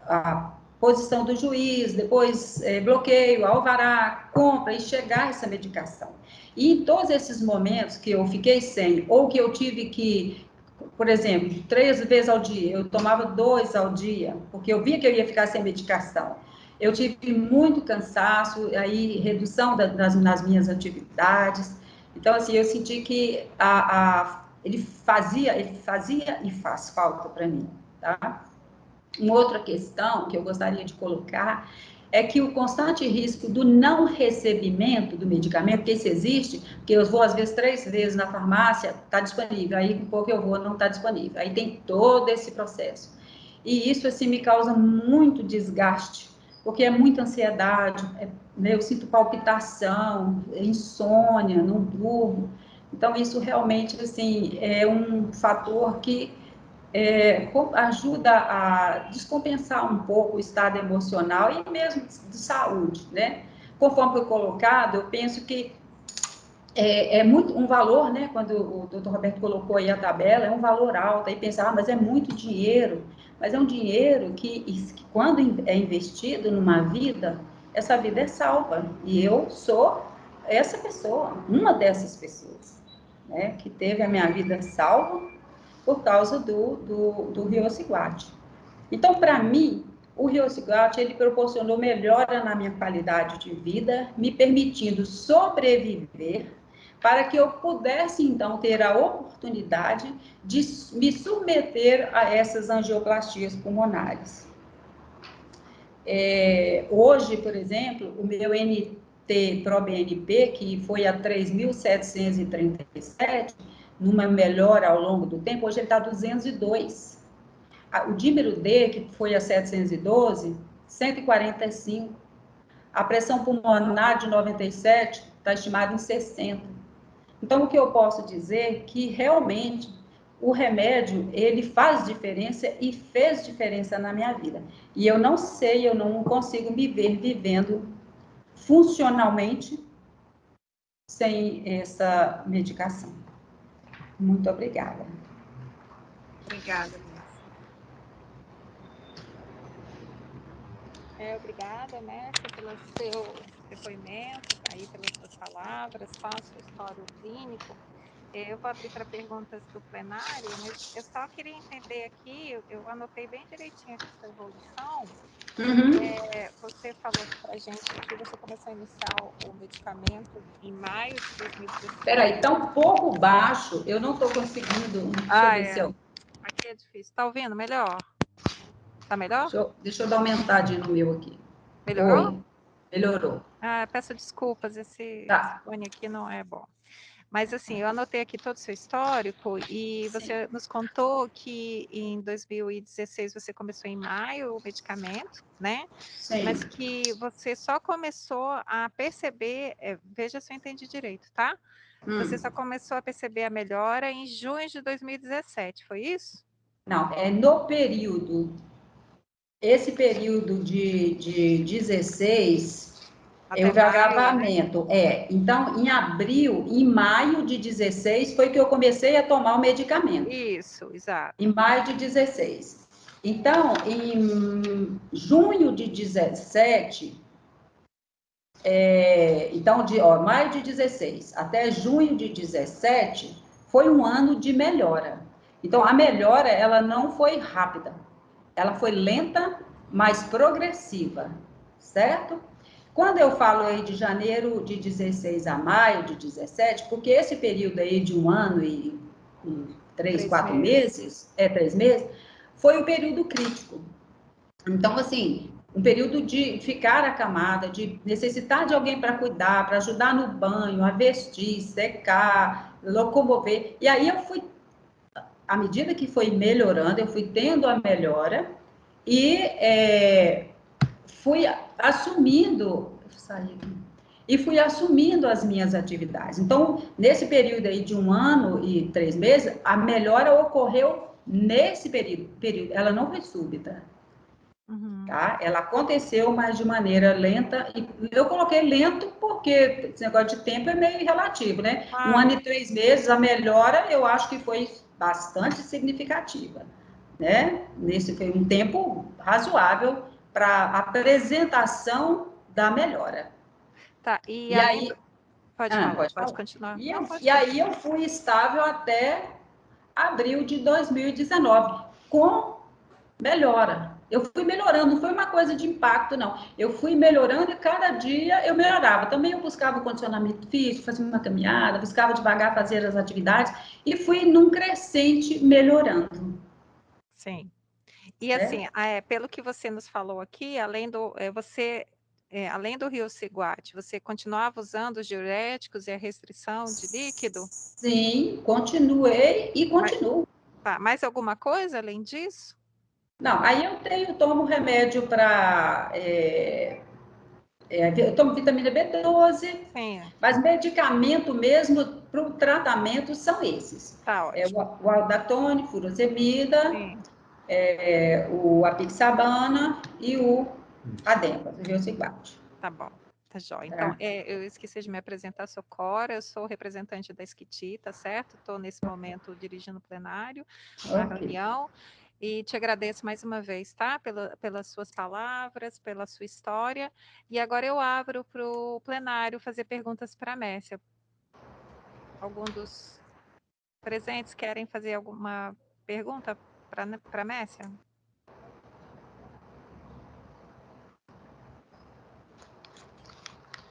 S13: a posição do juiz, depois bloqueio, alvará, compra e chegar essa medicação. E em todos esses momentos que eu fiquei sem, ou que eu tive que, por exemplo, 3 vezes ao dia, eu tomava 2 ao dia, porque eu via que eu ia ficar sem medicação. Eu tive muito cansaço, aí redução nas minhas atividades. Então, assim, eu senti que ele fazia e faz falta para mim, tá? Uma outra questão que eu gostaria de colocar é que o constante risco do não recebimento do medicamento, porque isso existe, porque eu vou às vezes 3 vezes na farmácia, está disponível, aí um pouco eu vou, não está disponível, aí tem todo esse processo. E isso, assim, me causa muito desgaste, porque é muita ansiedade, eu sinto palpitação, insônia, não durmo. Então, isso realmente, assim, é um fator que ajuda a descompensar um pouco o estado emocional e mesmo de saúde, né? Conforme foi colocado, eu penso que é muito um valor, né? Quando o doutor Roberto colocou aí a tabela, é um valor alto, aí pensar, mas é muito dinheiro, mas é um dinheiro que quando é investido numa vida, essa vida é salva, e eu sou essa pessoa, uma dessas pessoas, né? Que teve a minha vida salva por causa do riociguate. Então, para mim, o riociguate, ele proporcionou melhora na minha qualidade de vida, me permitindo sobreviver para que eu pudesse, então, ter a oportunidade de me submeter a essas angioplastias pulmonares. Hoje, por exemplo, o meu NT-proBNP, que foi a 3.737, numa melhora ao longo do tempo, hoje ele está 202. O dímero D, que foi a 712, 145. A pressão pulmonar de 97 está estimada em 60. Então, o que eu posso dizer é que realmente o remédio, ele faz diferença e fez diferença na minha vida. E eu não sei, eu não consigo me ver vivendo funcionalmente sem essa medicação. Muito obrigada.
S12: Obrigada, Márcia.
S5: Obrigada, Márcia, pelo seu depoimento, aí pelas suas palavras, com o seu histórico clínico. Eu vou abrir para perguntas do plenário, mas eu só queria entender aqui, eu anotei bem direitinho aqui sua evolução, Você falou para a gente que você começou a iniciar o medicamento em maio de 2016.
S13: Espera aí, está um pouco baixo, eu não estou conseguindo. Deixa eu ver se eu...
S5: Aqui é difícil. Está ouvindo melhor? Está melhor?
S13: Deixa eu dar uma aumentadinha no meu aqui.
S5: Melhorou?
S13: Oi, melhorou.
S5: Peço desculpas, esse
S13: Tá.
S5: fone aqui não é bom. Mas, assim, eu anotei aqui todo o seu histórico e você nos contou que em 2016 você começou em maio o medicamento, né?
S13: Sim.
S5: Mas que você só começou a perceber, veja se eu entendi direito, tá? Você só começou a perceber a melhora em junho de 2017, foi isso?
S13: Não, é no período. Esse período de 16... Eu vi agravamento, Então, em maio de 16, foi que eu comecei a tomar o medicamento.
S5: Isso, exato.
S13: Em maio de 16. Então, em junho de 17, maio de 16 até junho de 17, foi um ano de melhora. Então, a melhora, ela não foi rápida. Ela foi lenta, mas progressiva, certo? Quando eu falo aí de janeiro de 16 a maio de 17, porque esse período aí de um ano e 4 meses, 3 meses, foi um período crítico. Então, assim, um período de ficar acamada, de necessitar de alguém para cuidar, para ajudar no banho, a vestir, secar, locomover. E aí eu fui, à medida que foi melhorando, eu fui tendo a melhora e fui assumindo as minhas atividades. Então, nesse período aí de 1 ano e 3 meses, a melhora ocorreu nesse período. Ela não foi súbita. Tá? Ela aconteceu, mas de maneira lenta. E eu coloquei lento porque esse negócio de tempo é meio relativo, né? 1 ano e 3 meses, a melhora eu acho que foi bastante significativa, né? Nesse foi um tempo razoável para apresentação da melhora.
S5: Tá, e aí... Pode falar, pode continuar.
S13: E aí eu fui estável até abril de 2019, com melhora. Eu fui melhorando, não foi uma coisa de impacto, não. Eu fui melhorando e cada dia eu melhorava. Também eu buscava o condicionamento físico, fazia uma caminhada, buscava devagar fazer as atividades e fui num crescente melhorando.
S5: Sim. E assim, pelo que você nos falou aqui, além do Rio Ciguate, você continuava usando os diuréticos e a restrição de líquido?
S13: Sim, continuei e continuo.
S5: Mais alguma coisa além disso?
S13: Não, aí eu tomo remédio para... eu tomo vitamina B12, mas medicamento mesmo para o tratamento são esses.
S5: Tá ótimo.
S13: O aldatone, furosemida, o apixabana e o Adempas, o Rio Ciguate.
S5: Tá bom, tá jóia. Então, eu esqueci de me apresentar, sou Cora, eu sou representante da Esquitita, certo? Estou nesse momento dirigindo o plenário, a reunião, e te agradeço mais uma vez, tá? Pelas suas palavras, pela sua história, e agora eu abro para o plenário fazer perguntas para a Mércia. Algum dos presentes querem fazer alguma pergunta para a Mércia?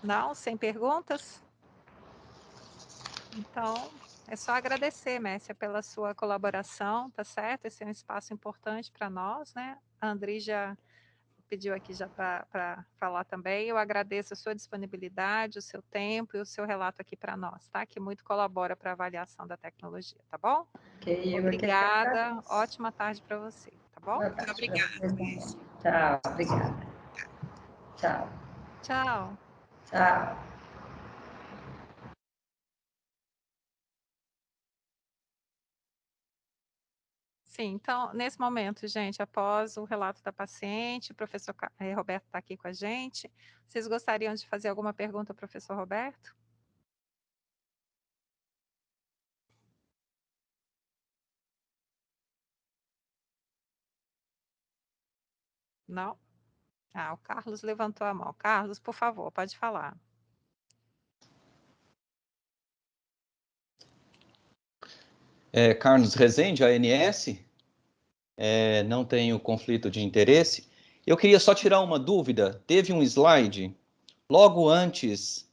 S5: Não? Sem perguntas? Então, é só agradecer, Mércia, pela sua colaboração, tá certo? Esse é um espaço importante para nós, né? A Andri já pediu aqui já para falar também. Eu agradeço a sua disponibilidade, o seu tempo e o seu relato aqui para nós, tá? Que muito colabora para a avaliação da tecnologia, tá bom? Obrigada, ótima tarde para você, tá bom?
S12: Muito obrigada.
S13: Tchau, obrigada. Tchau.
S5: Tchau.
S13: Tchau.
S5: Sim, então, nesse momento, gente, após o relato da paciente, o professor Roberto está aqui com a gente. Vocês gostariam de fazer alguma pergunta ao professor Roberto? Não? O Carlos levantou a mão. Carlos, por favor, pode falar.
S14: Carlos Rezende, ANS, não tenho conflito de interesse. Eu queria só tirar uma dúvida. Teve um slide logo antes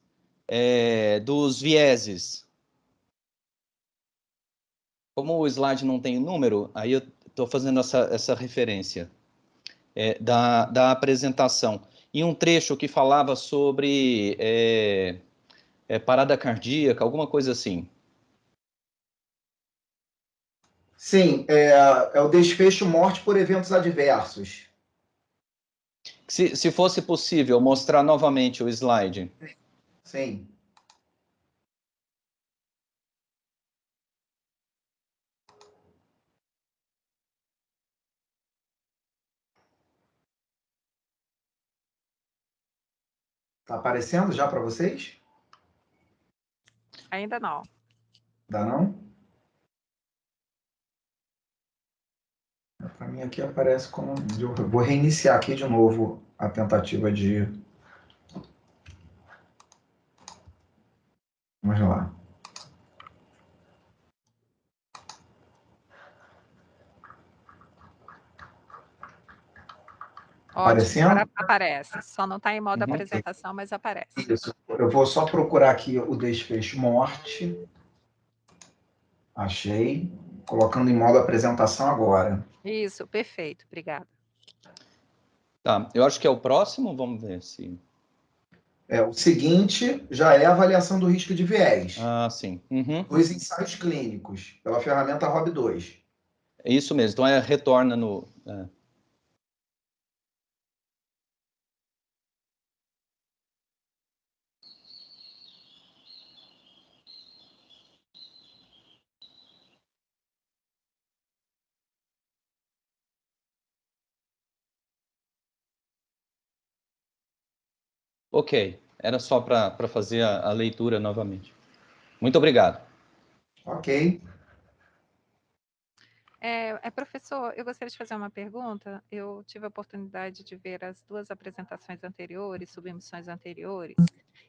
S14: dos vieses. Como o slide não tem número, aí eu estou fazendo essa referência da apresentação. E um trecho que falava sobre parada cardíaca, alguma coisa assim.
S11: Sim, é o desfecho morte por eventos adversos.
S14: Se fosse possível mostrar novamente o slide.
S11: Sim. Está aparecendo já para vocês?
S5: Ainda não.
S11: Dá não? Para mim aqui aparece como... Eu vou reiniciar aqui de novo a tentativa de... Vamos lá.
S5: Ótimo,
S11: Aparecendo?
S5: aparece. Só não está em modo
S11: Uhum.
S5: apresentação, mas aparece.
S11: Isso. Eu vou só procurar aqui o desfecho morte. Achei. Colocando em modo apresentação agora.
S5: Isso, perfeito. Obrigada.
S14: Tá, eu acho que é o próximo, vamos ver se...
S11: O seguinte já é a avaliação do risco de viés.
S14: Ah, sim. Uhum.
S11: Dos ensaios clínicos, pela ferramenta ROB2.
S14: É isso mesmo, então retorna no... Ok, era só para fazer a leitura novamente. Muito obrigado.
S11: Ok.
S5: Professor, eu gostaria de fazer uma pergunta. Eu tive a oportunidade de ver as duas apresentações anteriores, submissões anteriores,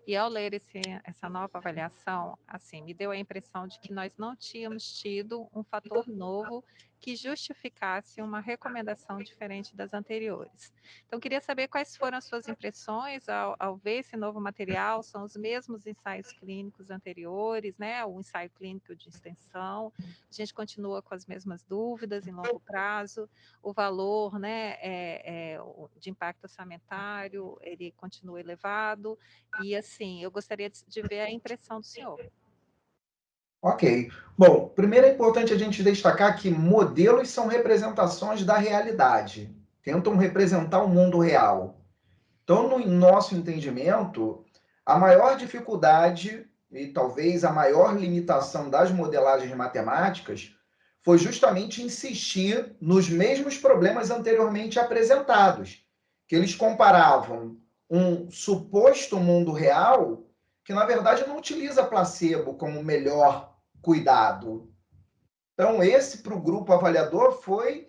S5: e ao ler essa nova avaliação, assim, me deu a impressão de que nós não tínhamos tido um fator novo que justificasse uma recomendação diferente das anteriores. Então, queria saber quais foram as suas impressões ao ver esse novo material. São os mesmos ensaios clínicos anteriores, né? O ensaio clínico de extensão. A gente continua com as mesmas dúvidas em longo prazo. O valor, né, de impacto orçamentário, ele continua elevado. E, assim, eu gostaria de ver a impressão do senhor.
S11: Ok. Bom, primeiro é importante a gente destacar que modelos são representações da realidade. Tentam representar o mundo real. Então, no nosso entendimento, a maior dificuldade e talvez a maior limitação das modelagens matemáticas foi justamente insistir nos mesmos problemas anteriormente apresentados, que eles comparavam um suposto mundo real que, na verdade, não utiliza placebo como melhor cuidado. Então, esse, para o grupo avaliador, foi,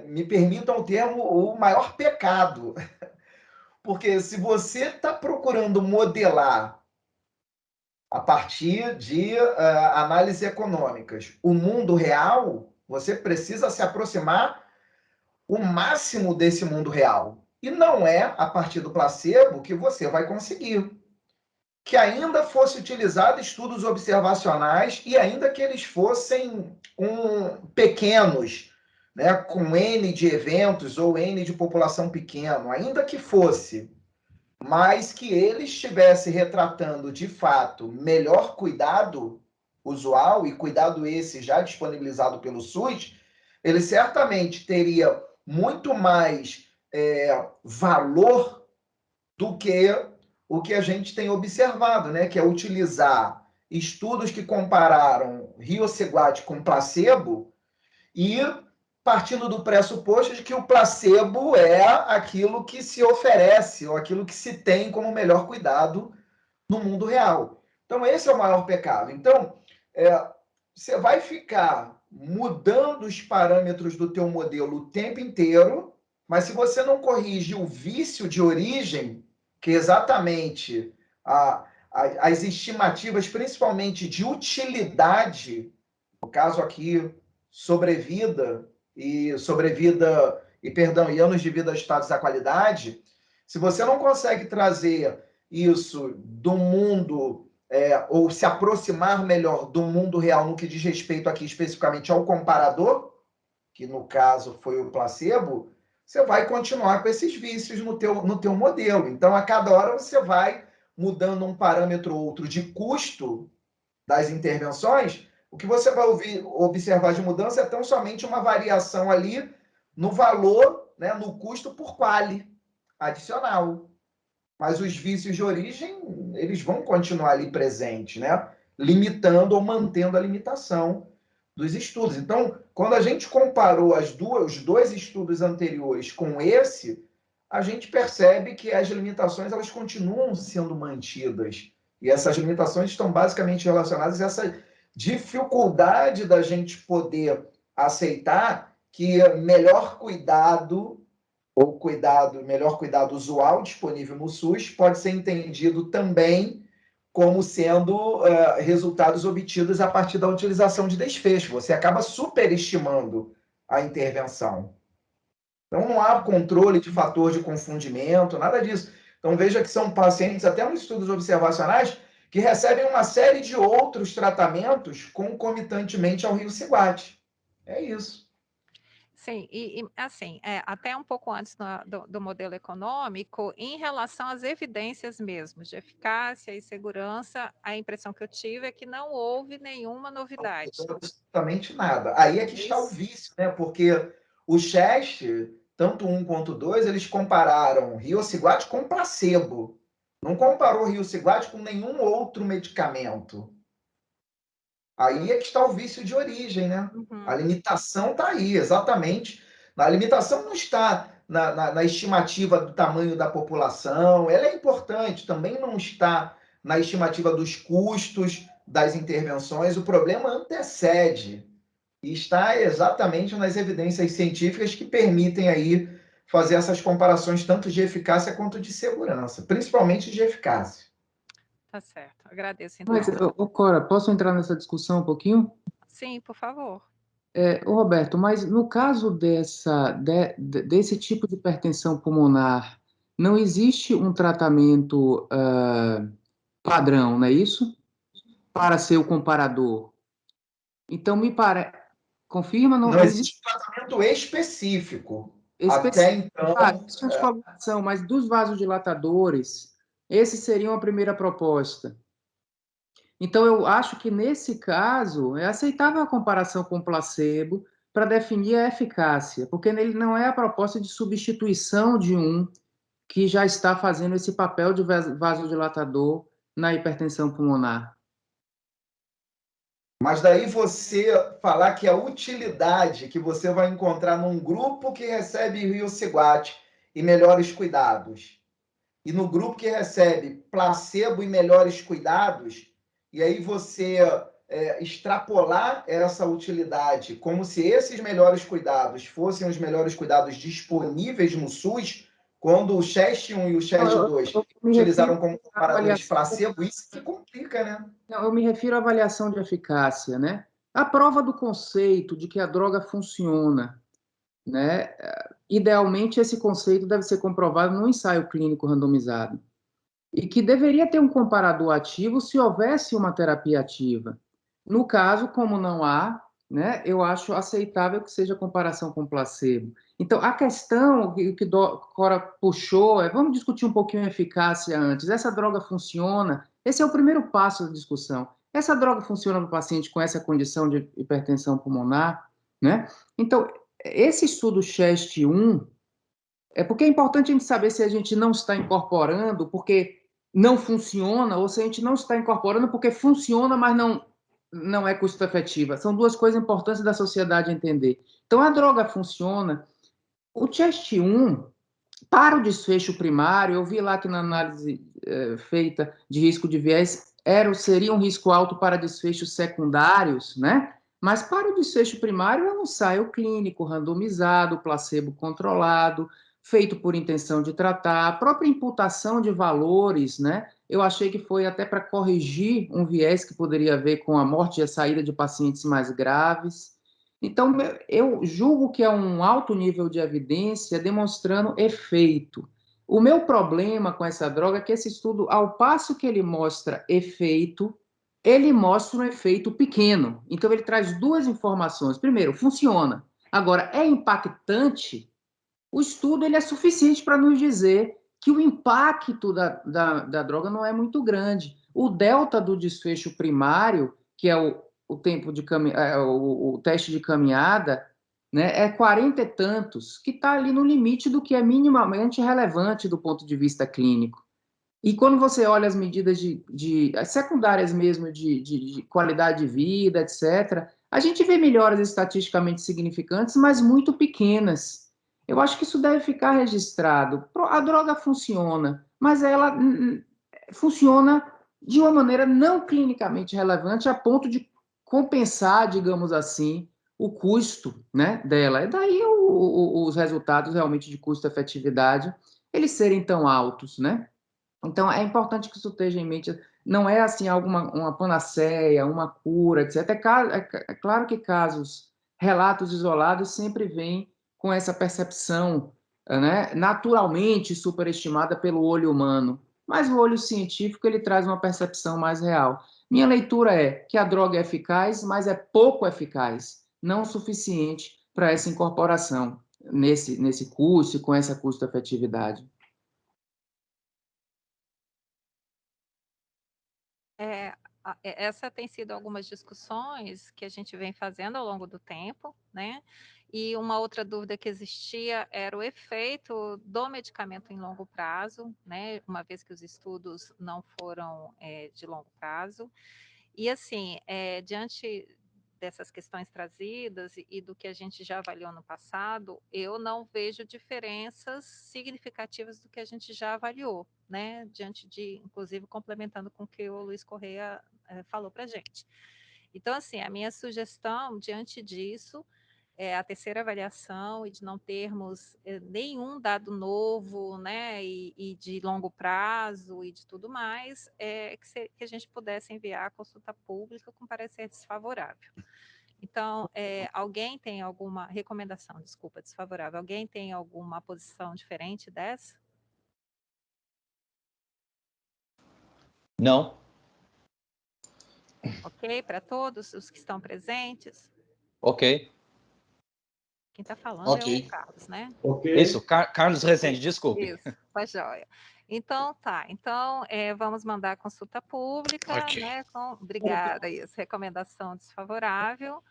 S11: me permitam o termo, o maior pecado. Porque se você está procurando modelar a partir de análises econômicas o mundo real, você precisa se aproximar o máximo desse mundo real. E não é a partir do placebo que você vai conseguir. Que ainda fosse utilizado estudos observacionais e ainda que eles fossem pequenos, né, com N de eventos ou N de população pequeno, ainda que fosse, mas que ele estivesse retratando, de fato, melhor cuidado usual, e cuidado esse já disponibilizado pelo SUS, ele certamente teria muito mais valor do que o que a gente tem observado, né? Que é utilizar estudos que compararam Rio-Seguate com placebo e partindo do pressuposto de que o placebo é aquilo que se oferece ou aquilo que se tem como melhor cuidado no mundo real. Então, esse é o maior pecado. Então, você vai ficar mudando os parâmetros do teu modelo o tempo inteiro, mas se você não corrige o vício de origem, que é exatamente as estimativas, principalmente de utilidade, no caso aqui, sobrevida e anos de vida ajustados à qualidade, se você não consegue trazer isso do mundo, ou se aproximar melhor do mundo real no que diz respeito aqui especificamente ao comparador, que no caso foi o placebo, você vai continuar com esses vícios no teu modelo. Então, a cada hora você vai mudando um parâmetro ou outro de custo das intervenções, o que você vai observar de mudança é tão somente uma variação ali no valor, né, no custo por quali adicional. Mas os vícios de origem, eles vão continuar ali presentes, né? Limitando ou mantendo a limitação dos estudos. Então, quando a gente comparou os dois estudos anteriores com esse, a gente percebe que as limitações elas continuam sendo mantidas. E essas limitações estão basicamente relacionadas a essa dificuldade da gente poder aceitar que melhor cuidado melhor cuidado usual disponível no SUS pode ser entendido também como sendo resultados obtidos a partir da utilização de desfecho. Você acaba superestimando a intervenção. Então, não há controle de fator de confundimento, nada disso. Então, veja que são pacientes, até nos estudos observacionais, que recebem uma série de outros tratamentos concomitantemente ao Rio-Ciguate. É isso.
S5: Sim, assim, até um pouco antes do modelo econômico, em relação às evidências mesmo, de eficácia e segurança, a impressão que eu tive é que não houve nenhuma novidade.
S11: Não, absolutamente nada. Aí é que está o vício, né? Porque o CHEST, tanto 1 quanto 2, eles compararam Rio-Ciguate com placebo. Não comparou Rio-Ciguate com nenhum outro medicamento. Aí é que está o vício de origem, né? A limitação está aí, exatamente. A limitação não está na estimativa do tamanho da população, ela é importante, também não está na estimativa dos custos das intervenções, o problema antecede e está exatamente nas evidências científicas que permitem aí fazer essas comparações tanto de eficácia quanto de segurança, principalmente de eficácia.
S5: Tá certo, agradeço então.
S7: Mas, Cora, posso entrar nessa discussão um pouquinho?
S5: Sim, por favor.
S7: Roberto, mas no caso desse tipo de hipertensão pulmonar, não existe um tratamento padrão, não é isso? Para ser o comparador. Então, me parece... Confirma?
S11: Não existe um tratamento específico. Até então...
S7: Isso é uma colocação, mas dos vasodilatadores, esse seria uma primeira proposta. Então, eu acho que, nesse caso, é aceitável a comparação com o placebo para definir a eficácia, porque nele não é a proposta de substituição de um que já está fazendo esse papel de vasodilatador na hipertensão pulmonar.
S11: Mas daí você falar que a utilidade que você vai encontrar num grupo que recebe Rio-Ciguate e melhores cuidados, e no grupo que recebe placebo e melhores cuidados, e aí você extrapolar essa utilidade como se esses melhores cuidados fossem os melhores cuidados disponíveis no SUS, quando o CHEST-1 e o CHEST-2 utilizaram como comparadores placebo, isso que complica, né?
S7: Não, eu me refiro à avaliação de eficácia, né? A prova do conceito de que a droga funciona, né? Idealmente, esse conceito deve ser comprovado num ensaio clínico randomizado. E que deveria ter um comparador ativo se houvesse uma terapia ativa. No caso, como não há, né, eu acho aceitável que seja comparação com placebo. Então, a questão que Cora puxou é, vamos discutir um pouquinho a eficácia antes. Essa droga funciona? Esse é o primeiro passo da discussão. Essa droga funciona no paciente com essa condição de hipertensão pulmonar, né? Então, esse estudo CHEST-1, porque é importante a gente saber se a gente não está incorporando porque não funciona, ou se a gente não está incorporando porque funciona, mas não é custo-efetiva. São duas coisas importantes da sociedade entender. Então, a droga funciona. O CHEST-1, para o desfecho primário, eu vi lá que na análise feita de risco de viés, seria um risco alto para desfechos secundários, né? Mas para o desfecho primário é um ensaio clínico, randomizado, placebo controlado, feito por intenção de tratar, a própria imputação de valores, né? Eu achei que foi até para corrigir um viés que poderia haver com a morte e a saída de pacientes mais graves. Então, eu julgo que é um alto nível de evidência demonstrando efeito. O meu problema com essa droga é que esse estudo, ao passo que ele mostra efeito, ele mostra um efeito pequeno. Então, ele traz duas informações. Primeiro, funciona. Agora, é impactante? O estudo ele é suficiente para nos dizer que o impacto da droga não é muito grande. O delta do desfecho primário, que é o tempo de o teste de caminhada, né, é 40 e tantos, que está ali no limite do que é minimamente relevante do ponto de vista clínico. E quando você olha as medidas as secundárias mesmo de qualidade de vida, etc., a gente vê melhoras estatisticamente significantes, mas muito pequenas. Eu acho que isso deve ficar registrado. A droga funciona, mas ela funciona de uma maneira não clinicamente relevante a ponto de compensar, digamos assim, o custo, né, dela. E daí os resultados realmente de custo-efetividade eles serem tão altos, né? Então, é importante que isso esteja em mente. Não é assim uma panaceia, uma cura, etc. É claro que relatos isolados sempre vêm com essa percepção, né, naturalmente superestimada pelo olho humano. Mas o olho científico ele traz uma percepção mais real. Minha leitura é que a droga é eficaz, mas é pouco eficaz, não o suficiente para essa incorporação nesse custo, com essa custo-efetividade.
S5: Essa tem sido algumas discussões que a gente vem fazendo ao longo do tempo, né? E uma outra dúvida que existia era o efeito do medicamento em longo prazo, né? Uma vez que os estudos não foram de longo prazo. E assim, diante dessas questões trazidas e do que a gente já avaliou no passado, eu não vejo diferenças significativas do que a gente já avaliou, né? Diante de, inclusive, complementando com o que o Luiz Correia falou para a gente. Então, assim, a minha sugestão, diante disso, a terceira avaliação e de não termos nenhum dado novo, né, e de longo prazo e de tudo mais, que a gente pudesse enviar a consulta pública com parecer desfavorável. Então, alguém tem alguma recomendação, desculpa, desfavorável, alguém tem alguma posição diferente dessa?
S14: Não.
S5: Ok, para todos os que estão presentes?
S14: Ok.
S5: Quem está falando é o Carlos, né?
S14: Okay. Isso, Carlos Rezende, desculpe.
S5: Isso, tá joia. Então, tá. Então, vamos mandar a consulta pública, né? Obrigada, isso. Recomendação desfavorável.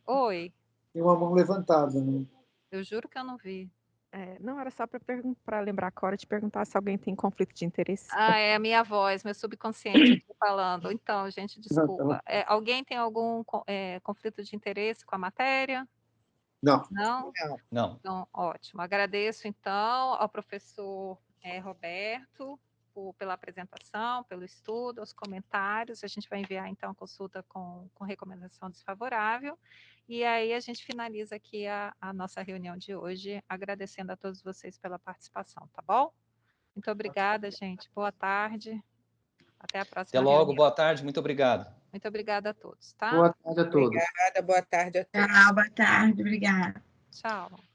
S5: Oi.
S15: Tem uma mão levantada, né?
S5: Eu juro que eu não vi.
S16: Não, era só para lembrar a Cora de perguntar se alguém tem conflito de interesse.
S5: É a minha voz, meu subconsciente aqui falando. Então, gente, desculpa. Alguém tem algum conflito de interesse com a matéria?
S15: Não.
S5: Não?
S14: Não.
S5: Então, ótimo. Agradeço, então, ao professor Roberto pela apresentação, pelo estudo, os comentários. A gente vai enviar, então, a consulta com recomendação desfavorável. E aí a gente finaliza aqui a nossa reunião de hoje, agradecendo a todos vocês pela participação, tá bom? Muito obrigada, gente. Boa tarde. Até a próxima
S14: Até logo,
S5: reunião.
S14: boa tarde, muito obrigado.
S5: Muito obrigada a todos, tá?
S7: Boa tarde a todos.
S6: Obrigada, boa tarde a todos. Tchau, boa tarde, obrigada.
S5: Tchau.